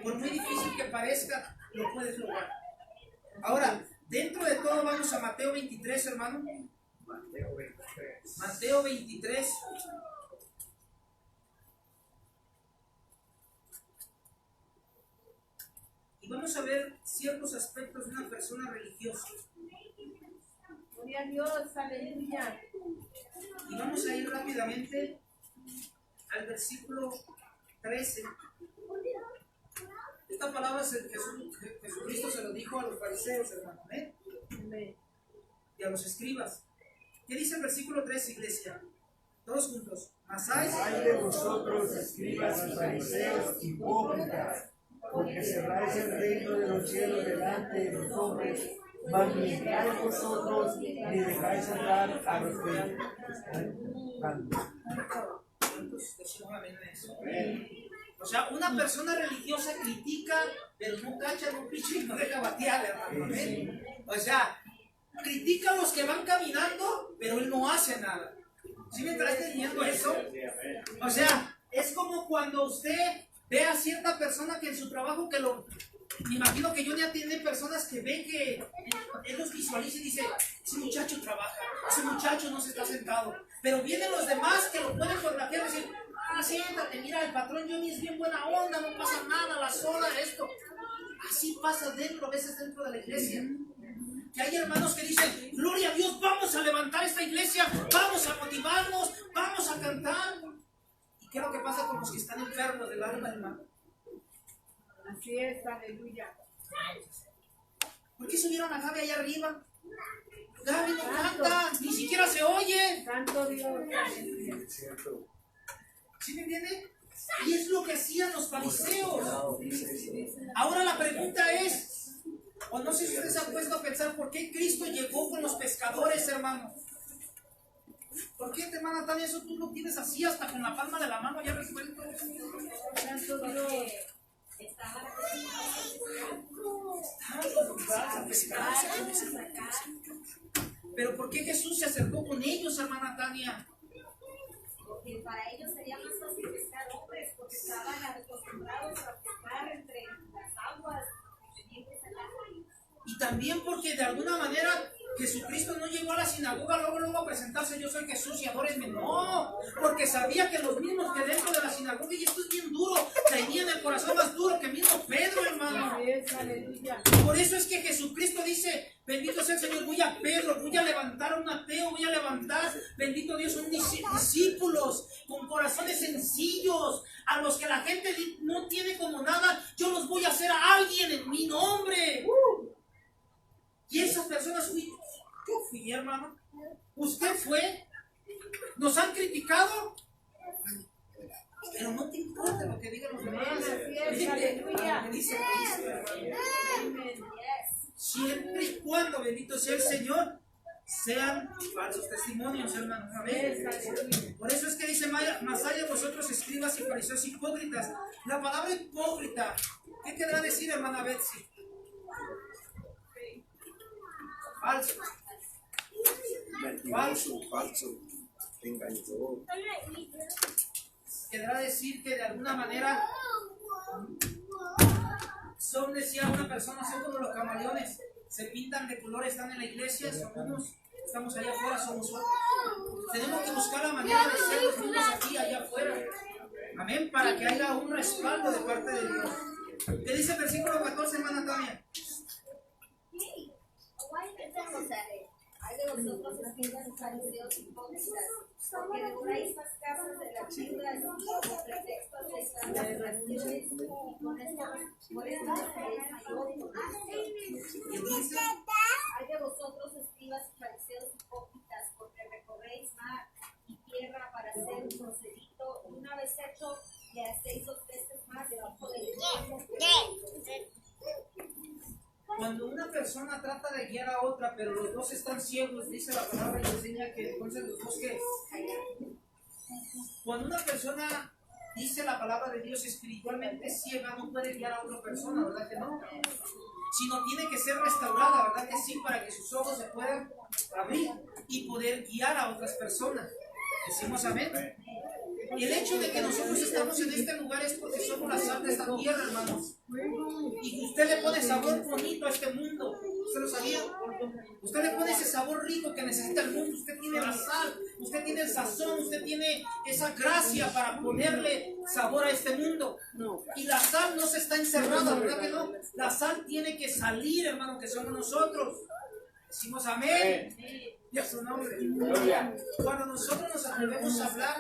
Por muy difícil que parezca, lo puedes lograr. Ahora, dentro de todo vamos a Mateo 23, hermano. Mateo 23. Y vamos a ver ciertos aspectos de una persona religiosa. Gloria a Dios, aleluya. Y vamos a ir rápidamente al versículo 13. Esta palabra Jesucristo se lo dijo a los fariseos, hermano, y a los escribas. ¿Qué dice el versículo 13, iglesia? Todos juntos. Mas Ay de vosotros, escribas y fariseos, hipócritas, porque cerráis el reino de los cielos delante de los hombres, mas ni entráis vosotros, ni dejáis entrar a los que están dando. O sea, una persona religiosa critica, pero no cacha, no picha y no deja batear, hermano. O sea, critica a los que van caminando, pero él no hace nada. ¿Sí me estás entendiendo eso? O sea, es como cuando usted ve a cierta persona que en su trabajo me imagino que yo ya tiene personas que ven que él los visualiza y dice, ese muchacho trabaja, ese muchacho no se está sentado. Pero vienen los demás que lo pueden fotografiar y decir, siéntate, mira, el patrón Johnny es bien buena onda, no pasa nada, la soda, esto. Así pasa a veces dentro de la iglesia. Que hay hermanos que dicen, gloria a Dios, vamos a levantar esta iglesia, vamos a motivarnos, vamos a cantar. ¿Y qué es lo que pasa con los que están enfermos del alma, hermano? Así es, aleluya. ¿Por qué subieron a Gaby allá arriba? Gaby no canta, ni siquiera se oye. Santo Dios. ¿Sí me entiende? Y es lo que hacían los fariseos. Ahora la pregunta es, o no sé si ustedes se han puesto a pensar, ¿por qué Cristo llegó con los pescadores, hermano? ¿Por qué, hermana Tania, eso tú lo tienes así hasta con la palma de la mano ya resuelto? Santo Dios. Estaba Pero ¿por qué Jesús se acercó con ellos, hermana Tania? porque para ellos sería más fácil pescar hombres, porque estaban acostumbrados a pescar entre las aguas que tenían que sacar. Y también porque de alguna manera Jesucristo no llegó a la sinagoga luego a presentarse, yo soy Jesús y adórenme. No, porque sabía que los mismos que dentro de la sinagoga, y esto es bien duro, tenían el corazón más duro que mismo Pedro, hermano. Por eso es que Jesucristo dice, bendito sea el Señor, voy a Pedro, voy a levantar a un ateo, voy a levantar, bendito Dios, son discípulos con corazones sencillos, a los que la gente no tiene como nada, yo los voy a hacer a alguien en mi nombre. Y esas personas yo fui, hermano. Usted fue. Nos han criticado. Pero no te importa lo que digan los demás. Lo que dice Cristo, hermano. Siempre y cuando, bendito sea el Señor, sean falsos testimonios, hermano. Amén. Por eso es que dice, mas hay de vosotros escribas y fariseos hipócritas. La palabra hipócrita, ¿qué querrá decir, hermana Betsy? Falso. Falso, engañador. Querrá decir que de alguna manera son, decía una persona, son como los camaleones, se pintan de color, están en la iglesia, son unos, estamos allá afuera, somos otros. Tenemos que buscar la manera de ser los mismos aquí, allá afuera. Amén, para que haya un respaldo de parte de Dios. ¿Qué dice el versículo 14, hermana Tania? o sea, hay de vosotros escribas y fariseos hipócritas, porque devoráis las casas de las viudas y con pretextos de transacciones y con esto por eso seréis mayores. Hay de vosotros escribas y fariseos hipócritas, porque recorréis mar y tierra para hacer un proselito, y una vez hecho le hacéis 2 veces más debajo del infierno. Cuando una persona trata de guiar a otra, pero los dos están ciegos, dice la palabra y enseña que entonces los dos que... Cuando una persona dice la palabra de Dios espiritualmente ciega, no puede guiar a otra persona, ¿verdad que no? Sino tiene que ser restaurada, ¿verdad que sí? Para que sus ojos se puedan abrir y poder guiar a otras personas. Decimos amén. Y el hecho de que nosotros estamos en este lugar es porque somos la sal de esta tierra, hermanos. Y que usted le pone sabor bonito a este mundo. ¿Usted lo sabía? Usted le pone ese sabor rico que necesita el mundo. Usted tiene la sal, usted tiene el sazón, usted tiene esa gracia para ponerle sabor a este mundo. Y la sal no se está encerrada, ¿verdad que no? La sal tiene que salir, hermano, que somos nosotros. Decimos amén. Y a su nombre. Cuando nosotros nos atrevemos a hablar,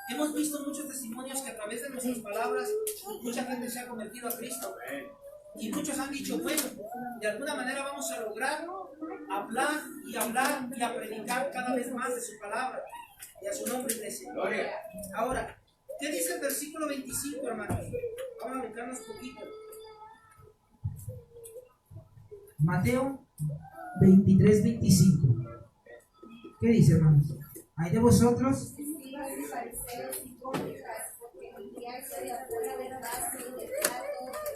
hemos visto muchos testimonios que a través de nuestras palabras mucha gente se ha convertido a Cristo. Y muchos han dicho, bueno, de alguna manera vamos a lograr hablar y hablar y a predicar cada vez más de su palabra. Y a su nombre, iglesia. Ahora, ¿qué dice el versículo 25, hermanos? Vamos a buscarnos un poquito. Mateo 23:25. ¿Qué dice, hermanos? Hay de vosotros Escribas y fariseos hipócritas, porque limpiáis de afuera del vaso y del plato,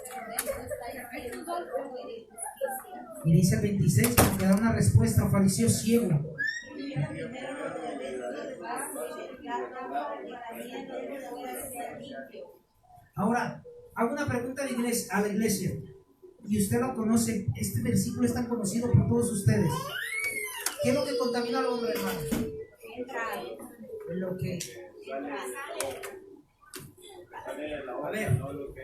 pero dentro estáis llenos de robo y de injusticia. y dice el 26, porque da una respuesta al fariseo ciego. Limpia primero lo de dentro del vaso y del plato, para que también lo de fuera sea limpio. Ahora, hago una pregunta a la iglesia, y usted lo conoce, este versículo es tan conocido por todos ustedes. ¿Qué es lo que contamina al hombre, hermano? Lo que... A ver,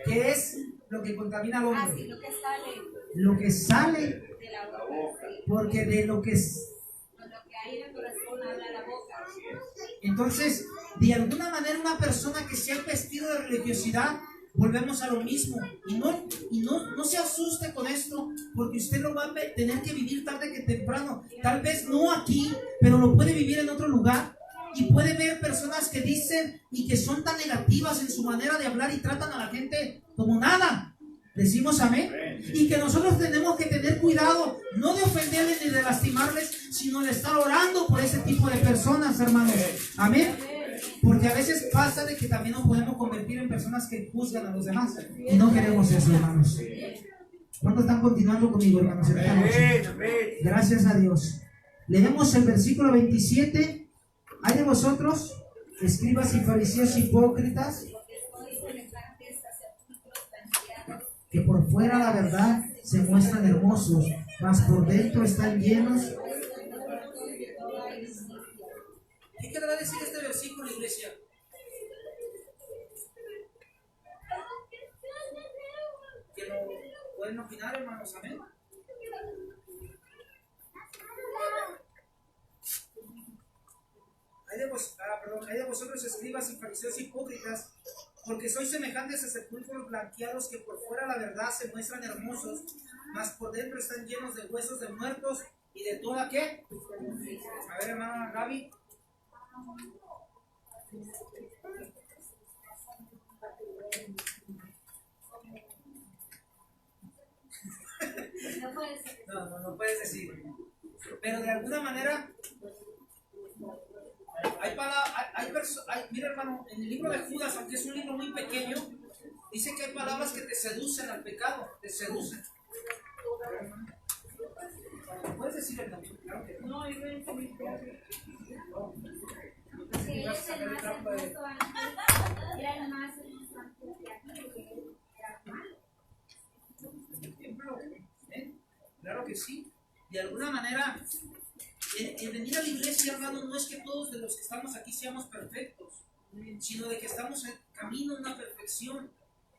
¿qué es lo que contamina al hombre? Así, lo que sale Lo que sale, de la boca, porque de lo que es... lo que hay en el corazón habla la boca. Entonces, de alguna manera una persona que se ha vestido de religiosidad, volvemos a lo mismo. Y no se asuste con esto, porque usted lo va a tener que vivir tarde que temprano. Tal vez no aquí, pero lo puede vivir en otro lugar. Y puede ver personas que dicen y que son tan negativas en su manera de hablar y tratan a la gente como nada. Decimos amén. Y que nosotros tenemos que tener cuidado, no de ofenderles ni de lastimarles, sino de estar orando por ese tipo de personas, hermanos. Amén. Porque a veces pasa de que también nos podemos convertir en personas que juzgan a los demás. Y no queremos eso, hermanos. ¿Cuántos están continuando conmigo, hermanos, en esta noche? Gracias a Dios. Leemos el versículo 27. Hay de vosotros, escribas y fariseos hipócritas, que por fuera la verdad se muestran hermosos, mas por dentro están llenos. ¿Qué querrá decir este versículo, iglesia? Que lo pueden opinar, hermanos, amén. Hay de vosotros escribas y fariseos hipócritas, porque sois semejantes a sepulcros blanqueados que por fuera la verdad se muestran hermosos, mas por dentro están llenos de huesos de muertos y de toda ¿qué? A ver, hermana Gaby. No puedes decir. Pero de alguna manera mira, hermano, en el libro de Judas, aunque es un libro muy pequeño, dice que hay palabras que te seducen al pecado, te seducen. ¿Puedes decir el nombre? Claro que no. No, iba a decir Sí, él es el más hermoso antes, era el más hermoso antes de aquí, que era malo. Ejemplo, claro que sí. De alguna manera, el venir a la iglesia, hermano, no es que todos de los que estamos aquí seamos perfectos, sino de que estamos en camino a una perfección.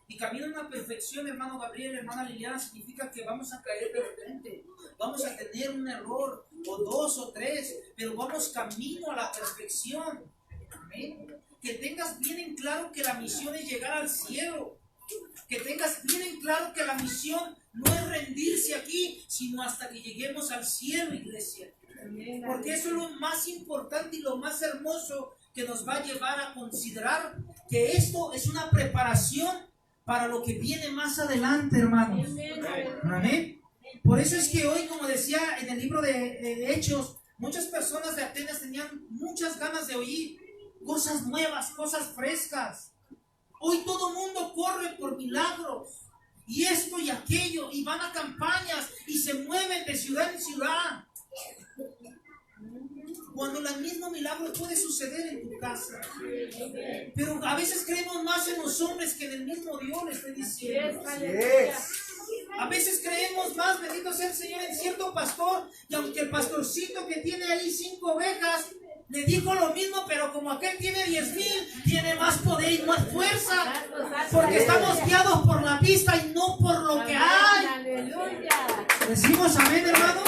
Y camino en la perfección, hermano Gabriel, hermana Liliana, significa que vamos a caer de repente. Vamos a tener un error, o dos o tres, pero vamos camino a la perfección. Amén. Que tengas bien en claro que la misión es llegar al cielo. Que tengas bien en claro que la misión no es rendirse aquí, sino hasta que lleguemos al cielo, iglesia. Porque eso es lo más importante y lo más hermoso que nos va a llevar a considerar que esto es una preparación para lo que viene más adelante, hermanos. Amén. Por eso es que hoy, como decía en el libro de Hechos, muchas personas de Atenas tenían muchas ganas de oír cosas nuevas, cosas frescas. Hoy todo mundo corre por milagros, y esto y aquello, y van a campañas, y se mueven de ciudad en ciudad. Cuando el mismo milagro puede suceder en tu casa. Pero a veces creemos más en los hombres que en el mismo Dios, le estoy diciendo. A veces creemos más, bendito sea el Señor, en cierto pastor, y aunque el pastorcito que tiene ahí 5 ovejas le dijo lo mismo, pero como aquel tiene 10,000, tiene más poder y más fuerza, porque estamos guiados por la vista y no por lo que hay. Decimos amén, hermano.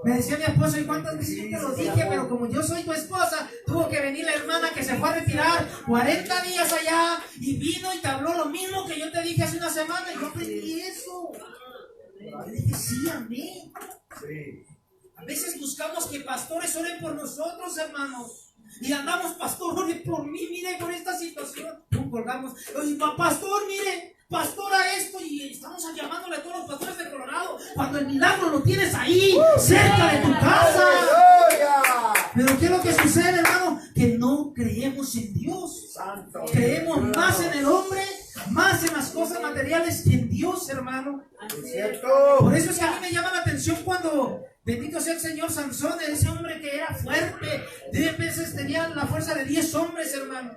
Me decía mi esposo, ¿y cuántas veces te lo dije? Pero como yo soy tu esposa, tuvo que venir la hermana que se fue a retirar 40 días allá y vino y te habló lo mismo que yo te dije hace una semana, y yo aprendí eso. Le dije, sí, amén. A veces buscamos que pastores oren por nosotros, hermanos. Y andamos, pastor, ore por mí, mire, por esta situación. Colgamos, pastor, mire, pastora esto, y estamos llamándole a todos los pastores de Colorado, cuando el milagro lo tienes ahí, cerca de tu casa. Pero ¿qué es lo que sucede, hermano? Que no creemos en Dios. Creemos más en el hombre, más en las cosas materiales que en Dios, hermano. Por eso es que a mí me llama la atención cuando, bendito sea el Señor, Sansón, ese hombre que era fuerte, 10 veces tenía la fuerza de 10 hombres, hermano.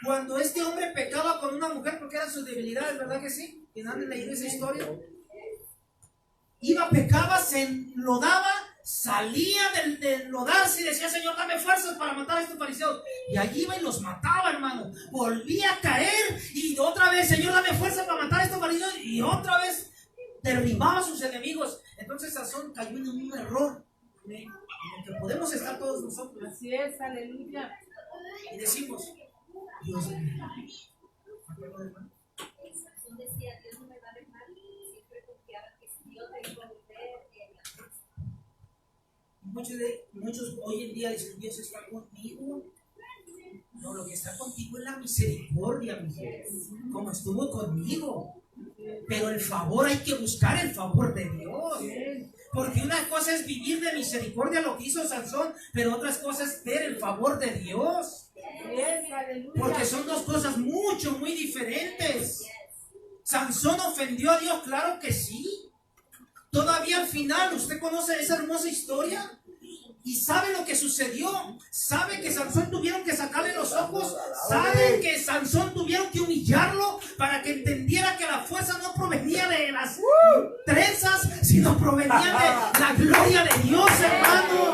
Cuando este hombre pecaba con una mujer, porque eran sus debilidades, ¿verdad que sí? ¿Quién han leído esa historia? Iba, pecaba, se enlodaba, salía del enlodarse y decía, Señor, dame fuerzas para matar a estos fariseos. Y allí iba y los mataba, hermano. Volvía a caer y otra vez, Señor, dame fuerzas para matar a estos fariseos. Y otra vez derribaba a sus enemigos. Entonces Sansón cayó en un error en el que podemos estar todos nosotros. Así es, aleluya. Y decimos, Dios mío. Sansón decía, Dios no me va a dejar, siempre confiaba que si Dios me iba a volver, Muchos hoy en día dicen, Dios está contigo. No, lo que está contigo es la misericordia, mi gente, como estuvo conmigo. Pero el favor, hay que buscar el favor de Dios. Porque una cosa es vivir de misericordia, lo que hizo Sansón, pero otra cosa es ver el favor de Dios. Porque son dos cosas muy diferentes. ¿Sansón ofendió a Dios? Claro que sí. Todavía al final, ¿usted conoce esa hermosa historia? ¿Y sabe lo que sucedió? ¿Sabe que Sansón tuvieron que sacarle los ojos? ¿Sabe que Sansón tuvieron que humillarlo para que entendiera que la fuerza no provenía de las trenzas, sino provenía de la gloria de Dios, hermano?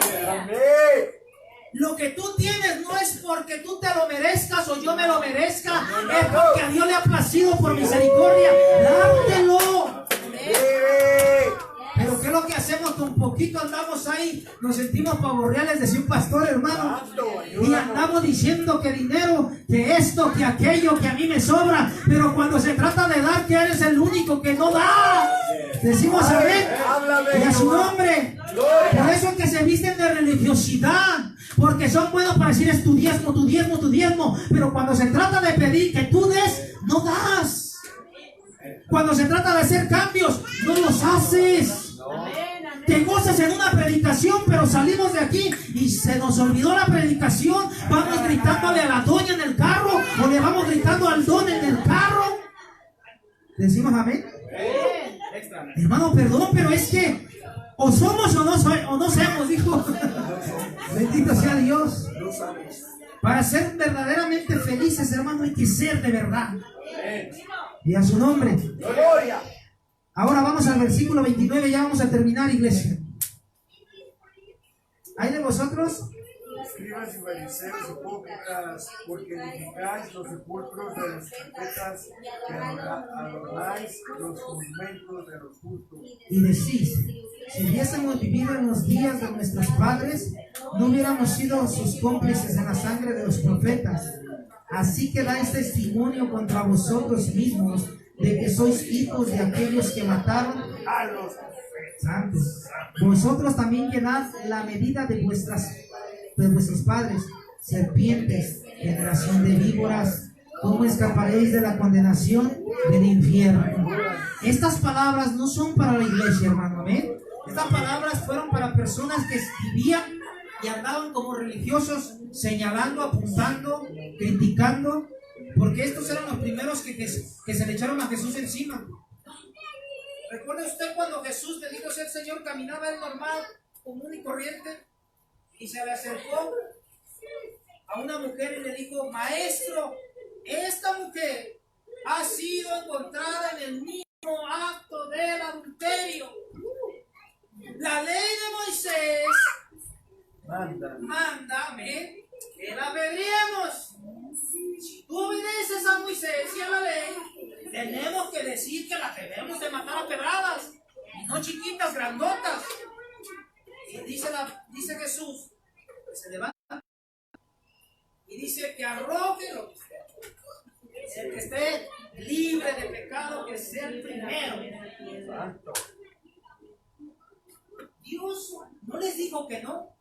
Lo que tú tienes no es porque tú te lo merezcas o yo me lo merezca, es porque a Dios le ha placido por misericordia. Dártelo. Pero ¿qué es lo que hacemos? Con poquito andamos ahí, nos sentimos pavorreales, decía un pastor, hermano, y andamos diciendo que dinero, que esto, que aquello, que a mí me sobra, pero cuando se trata de dar, que eres el único que no da. Decimos amén y a su nombre. Por eso es que se visten de religiosidad, porque son buenos para decir es tu diezmo, tu diezmo, tu diezmo, pero cuando se trata de pedir que tú des, no das. Cuando se trata de hacer cambios, no los haces. Te gozas en una predicación, pero salimos de aquí y se nos olvidó la predicación. Vamos gritándole a la doña en el carro, o le vamos gritando al don en el carro. ¿Decimos amén? Hermano, perdón, pero es que o somos o no seamos, dijo. Bendito sea Dios. Para ser verdaderamente felices, hermano, hay que ser de verdad. Y a su nombre. Ahora vamos al versículo 29, ya vamos a terminar, iglesia. ¿Hay de vosotros? escribas y fariseos hipócritas, porque edificáis los sepulcros de los profetas y adornáis los monumentos de los justos. Y decís, si hubiésemos vivido en los días de nuestros padres, no hubiéramos sido sus cómplices en la sangre de los profetas. Así que dais testimonio contra vosotros mismos de que sois hijos de aquellos que mataron A los santos. Vosotros también llenad la medida de vuestros padres, serpientes, generación de víboras. ¿Cómo escaparéis de la condenación del infierno? Estas palabras no son para la iglesia, hermano, ¿amén? Estas palabras fueron para personas que vivían y andaban como religiosos, señalando, apuntando, criticando, porque estos eran los primeros que se le echaron a Jesús encima. ¿Recuerda usted cuando Jesús, bendito sea el Señor, caminaba él normal, común y corriente, y se le acercó a una mujer y le dijo: Maestro, esta mujer ha sido encontrada en el mismo acto del adulterio. La ley de Moisés manda, amén, que la apedreemos. Si tú obedeces a Moisés y a la ley, tenemos que decir que la debemos de matar a pedradas, y no chiquitas, grandotas. Y dice Jesús, que se levanta y dice que arroje lo que esté. El que esté libre de pecado, que sea el primero. Dios no les dijo que no,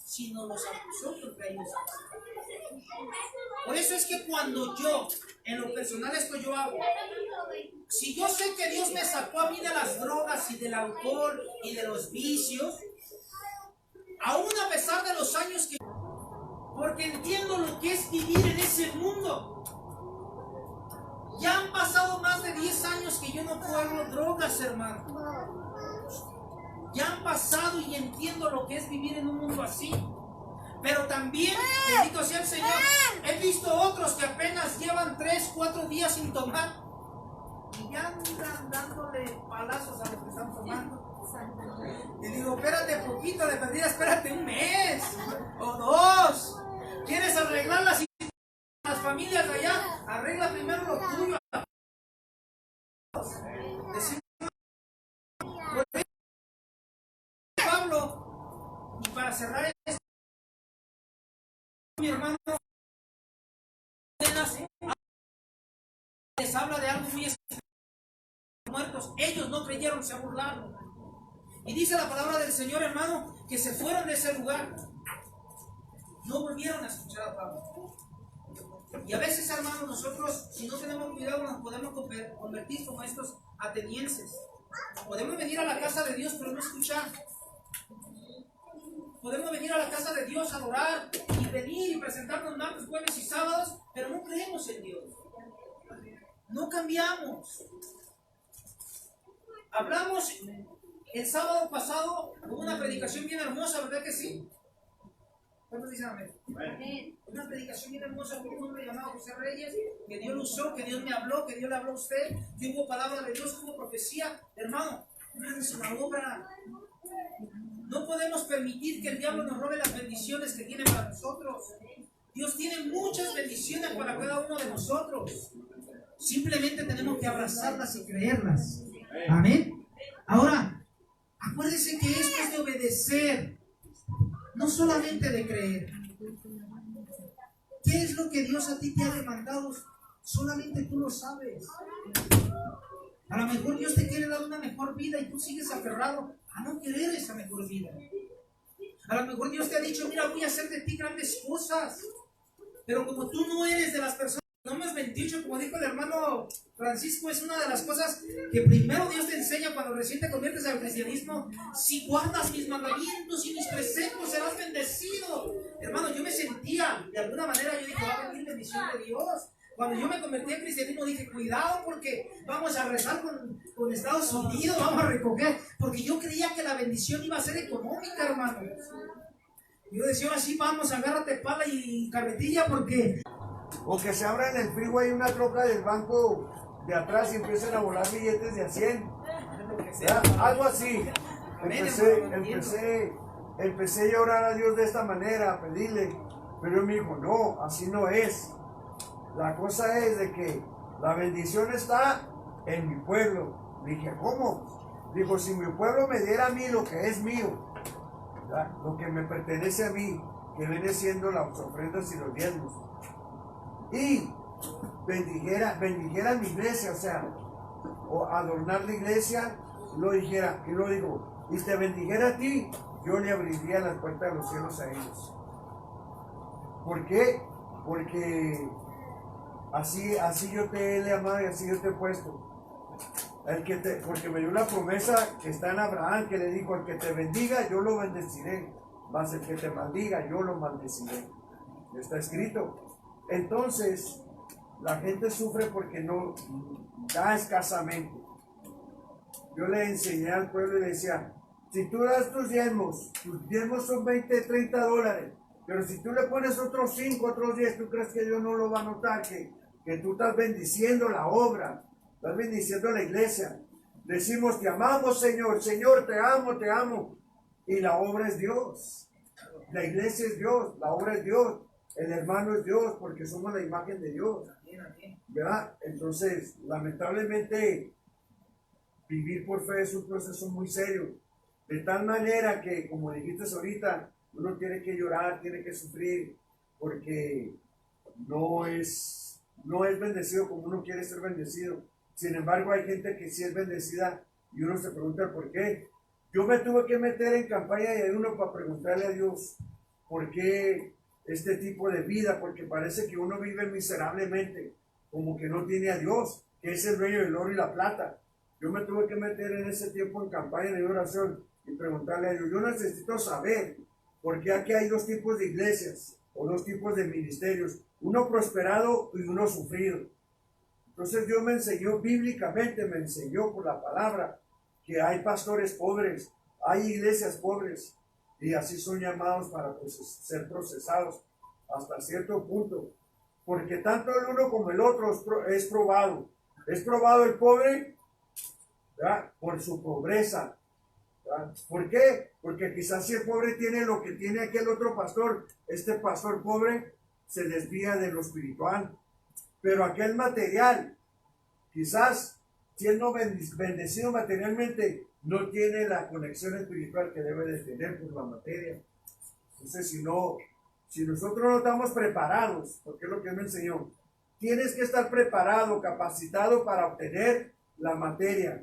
sino los acusó contra ellos. Por eso es que cuando yo, en lo personal esto yo hago, si yo sé que Dios me sacó a mí de las drogas y del alcohol y de los vicios, aún a pesar de los años que... porque entiendo lo que es vivir en ese mundo. Ya han pasado más de 10 años que yo no pruebo drogas, hermano. Ya han pasado y entiendo lo que es vivir en un mundo así. Pero también, bendito sea el Señor, he visto otros que apenas llevan 3, 4 días sin tomar y ya andan dándole palazos a los que están tomando. Y digo, espérate poquito de perdida, espérate un mes o 2. ¿Quieres arreglar las familias de allá? Arregla primero lo tuyo. Pablo, y para cerrar esto, mi hermano les habla de algo muy especial. Muertos, ellos no creyeron, se burlaron. Y dice la palabra del Señor, hermano, que se fueron de ese lugar. No volvieron a escuchar a Pablo. Y a veces, hermano, nosotros, si no tenemos cuidado, nos podemos convertir como estos atenienses. Podemos venir a la casa de Dios, pero no escuchar. Podemos venir a la casa de Dios a adorar y venir y presentarnos martes, jueves y sábados, pero no creemos en Dios. No cambiamos. Hablamos el sábado pasado con una predicación bien hermosa, ¿verdad que sí? ¿Cuántos dicen amén? Una predicación bien hermosa por un hombre llamado José Reyes, que Dios lo usó, que Dios me habló, que Dios le habló a usted, que hubo palabra de Dios, hubo profecía. Hermano, no es una obra. No podemos permitir que el diablo nos robe las bendiciones que tiene para nosotros. Dios tiene muchas bendiciones para cada uno de nosotros. Simplemente tenemos que abrazarlas y creerlas. Amén. Ahora, acuérdense que esto es de obedecer, no solamente de creer. ¿Qué es lo que Dios a ti te ha demandado? Solamente tú lo sabes. A lo mejor Dios te quiere dar una mejor vida y tú sigues aferrado a no querer esa mejor vida. A lo mejor Dios te ha dicho, mira, voy a hacer de ti grandes cosas. Pero como tú no eres de las personas, Números 28, como dijo el hermano Francisco, es una de las cosas que primero Dios te enseña cuando recién te conviertes al cristianismo. Si guardas mis mandamientos y mis preceptos, serás bendecido. Hermano, yo me sentía, de alguna manera, yo dije, va a venir bendición de Dios. Cuando yo me convertí al cristianismo dije, cuidado porque vamos a rezar con Estados Unidos, vamos a recoger, porque yo creía que la bendición iba a ser económica, hermano. Yo decía, así vamos, agárrate pala y carretilla porque... O que se abra en el freeway una troca del banco de atrás y empiecen a volar billetes de a 100. Algo así. Empecé empecé a orar a Dios de esta manera, a pedirle, pero él me dijo, no, así no es. La cosa es de que la bendición está en mi pueblo. Le dije, ¿cómo? Dijo, si mi pueblo me diera a mí lo que es mío, ¿verdad? Lo que me pertenece a mí, que viene siendo las ofrendas y los diezmos, y bendijera mi iglesia, o sea, o adornar la iglesia, lo dijera, y lo digo, y te bendijera a ti, yo le abriría las puertas de los cielos a ellos. ¿Por qué? Porque así yo te he amado y así yo te he puesto. Porque me dio una promesa que está en Abraham, que le dijo, el que te bendiga, yo lo bendeciré, mas el que te maldiga, yo lo maldeciré. Está escrito. Entonces, la gente sufre porque no da escasamente. Yo le enseñé al pueblo y le decía, si tú das tus diezmos son 20, 30 dólares, pero si tú le pones otros 5, otros 10, ¿tú crees que Dios no lo va a notar? Que tú estás bendiciendo la obra, estás bendiciendo la iglesia. Decimos, te amamos, Señor, Señor, te amo, y la obra es Dios, la iglesia es Dios, la obra es Dios, el hermano es Dios, porque somos la imagen de Dios, ¿verdad? Entonces, lamentablemente, vivir por fe es un proceso muy serio, de tal manera que, como dijiste ahorita, uno tiene que llorar, tiene que sufrir, porque no es bendecido como uno quiere ser bendecido. Sin embargo, hay gente que sí es bendecida y uno se pregunta por qué. Yo me tuve que meter en campaña de ayuno para preguntarle a Dios por qué este tipo de vida, porque parece que uno vive miserablemente, como que no tiene a Dios, que es el dueño del oro y la plata. Yo me tuve que meter en ese tiempo en campaña de oración y preguntarle a Dios, yo necesito saber por qué aquí hay dos tipos de iglesias o dos tipos de ministerios, uno prosperado y uno sufrido. Entonces Dios me enseñó bíblicamente, me enseñó por la palabra que hay pastores pobres, hay iglesias pobres y así son llamados para ser procesados hasta cierto punto, porque tanto el uno como el otro es probado. Es probado el pobre, ¿verdad?, por su pobreza, ¿verdad? ¿Por qué? Porque quizás si el pobre tiene lo que tiene aquel otro pastor, este pastor pobre se desvía de lo espiritual. Pero aquel material, quizás siendo bendecido materialmente, no tiene la conexión espiritual que debe de tener por la materia. Entonces, si nosotros no estamos preparados, porque es lo que él me enseñó, tienes que estar preparado, capacitado para obtener la materia,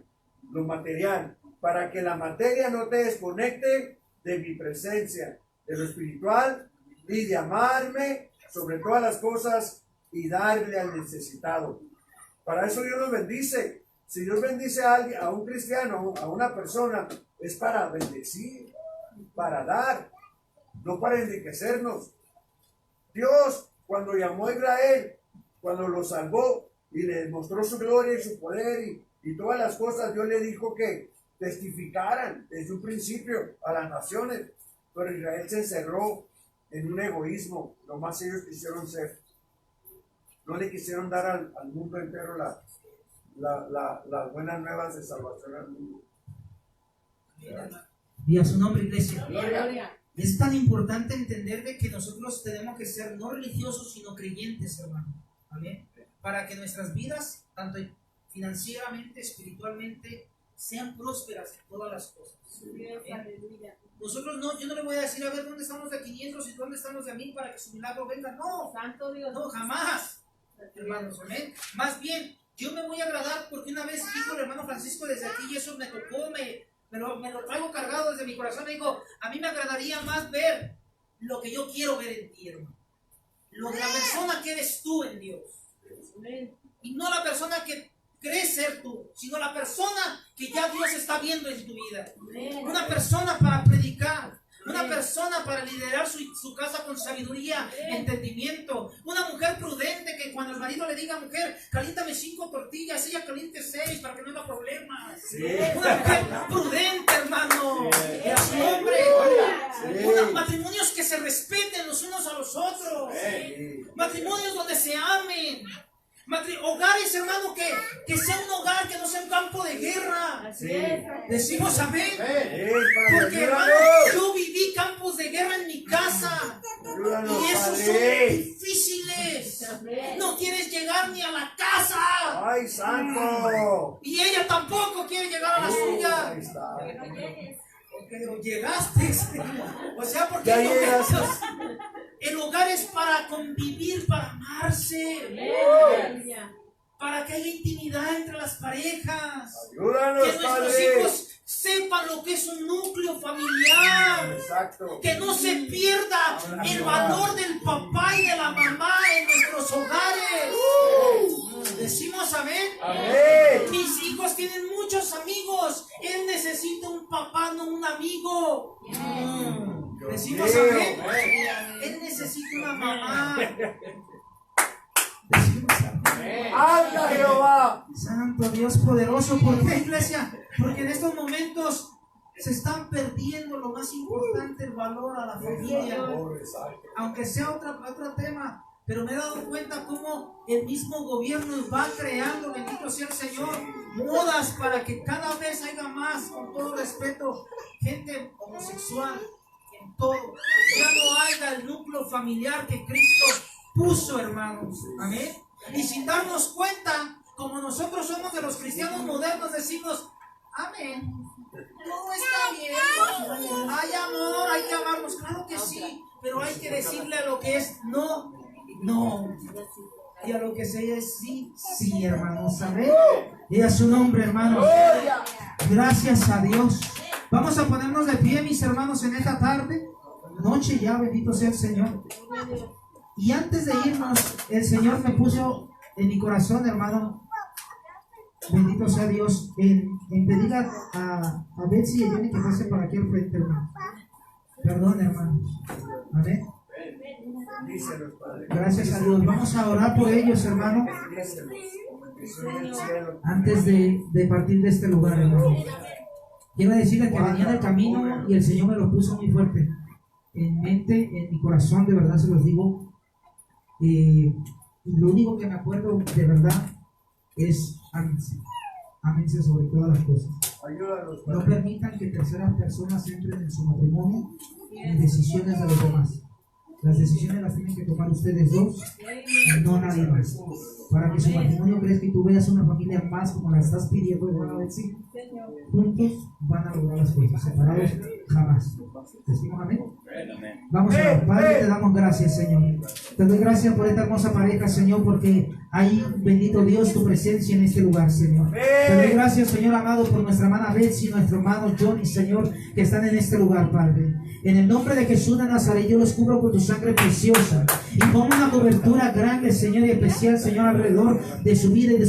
lo material, para que la materia no te desconecte de mi presencia, de lo espiritual y de amarme sobre todas las cosas y darle al necesitado. Para eso Dios nos bendice. Si Dios bendice a alguien, a un cristiano, a una persona, es para bendecir, para dar, no para enriquecernos. Dios, cuando llamó a Israel, cuando lo salvó y le mostró su gloria y su poder y todas las cosas, Dios le dijo que testificaran desde un principio a las naciones, pero Israel se encerró en un egoísmo, nomás ellos quisieron ser. No le quisieron dar al mundo entero las buenas nuevas de salvación al mundo. Y a su nombre, iglesia. Gloria. Es tan importante entender de que nosotros tenemos que ser no religiosos, sino creyentes, hermano. Amén. Para que nuestras vidas, tanto financieramente, espiritualmente, sean prósperas en todas las cosas. Nosotros no, yo no le voy a decir, a ver, ¿dónde están los de 500 y dónde están los de 1000 para que su milagro venga? No, Santo Dios. no, jamás. Hermanos, amén. Más bien, yo me voy a agradar porque una vez dijo el hermano Francisco desde aquí y eso me tocó, me lo traigo cargado desde mi corazón. Me dijo, a mí me agradaría más ver lo que yo quiero ver en ti, hermano. Lo de la persona que eres tú en Dios. Y no la persona que crees ser tú, sino la persona que ya Dios está viendo en tu vida. Una persona para predicar. Una persona para liderar su casa con sabiduría, entendimiento. Una mujer prudente que cuando el marido le diga, mujer, caliéntame 5 tortillas, ella caliente 6 para que no haya problemas. Sí. Una mujer prudente, hermano. A su nombre. Unos matrimonios que se respeten los unos a los otros. Matrimonios donde se amen. Hogares, hermano, que sea un hogar, que no sea un campo de guerra. Así es. Decimos amén. Padre, Porque, hermano, ayúdanos. yo viví campos de guerra en mi casa. Ayúdanos, Y esos son Padre. difíciles. No quieres llegar ni a la casa. ¡Ay, santo! Y ella tampoco quiere llegar a la Ahí suya. está. Pero llegaste. O sea, porque Ya el hogar, llegas. el hogar es para convivir, para amarse, Aleluya. para que haya intimidad entre las parejas. Ayúdanos, Que nuestros Padre. hijos sepan lo que es un núcleo familiar. Exacto. Que no se pierda el valor del papá y de la mamá en nuestros hogares. Decimos amén. Amén. Mis hijos tienen muchos amigos. Él necesita un papá, no un amigo. Decimos mío. amén. Él necesita una mamá. Decimos amén. ¡Anda, Jehová! Santo Dios poderoso, ¿por qué, iglesia? Porque en estos momentos se están perdiendo lo más importante, el valor a la familia. Aunque sea otro tema, pero me he dado cuenta cómo el mismo gobierno va creando, bendito sea el Señor, modas para que cada vez haya más, con todo respeto, gente homosexual en todo. Ya no haya el núcleo familiar que Cristo puso, hermanos. Amén. Y sin darnos cuenta, como nosotros somos de los cristianos modernos, decimos, amén. Todo está bien. Hay amor, hay que amarnos. Claro que sí, pero hay que decirle a lo que es no, no. Y a lo que sea es sí, sí, hermanos. Amén. Y a su nombre, hermanos. Gracias a Dios. Vamos a ponernos de pie, mis hermanos, en esta tarde. Noche ya, bendito sea el Señor. Y antes de irnos, el Señor me puso en mi corazón, hermano, bendito sea Dios, en pedir a Betsy y a Jenny que pasen para aquí al frente, hermano. Perdón, hermanos. Amén. Díselos, Padre. Gracias a Dios. Vamos a orar por ellos, hermano, Díselos. Que son del cielo. antes de partir de este lugar, hermano. Quiero decirles que venía del camino y el Señor me lo puso muy fuerte en mente, en mi corazón, de verdad se los digo. Y lo único que me acuerdo de verdad es ámense. Ámense sobre todas las cosas. Ayúdanos, No Padre. permitan que terceras personas entren en su matrimonio en decisiones de los demás. Las decisiones las tienen que tomar ustedes dos, no nadie más. Para que su matrimonio crezca y tú veas una familia más como la estás pidiendo, hermano Betsy. Juntos van a lograr las cosas, separados jamás. ¿Decimos amén? Vamos a ver, Padre, te damos gracias, Señor. Te doy gracias por esta hermosa pareja, Señor, porque hay, bendito Dios, tu presencia en este lugar, Señor. Te doy gracias, Señor amado, por nuestra hermana Betsy y nuestro hermano Johnny, Señor, que están en este lugar, Padre. En el nombre de Jesús de Nazaret, yo los cubro con tu sangre preciosa y pongo una cobertura grande, Señor, y especial, Señor, alrededor de su vida y de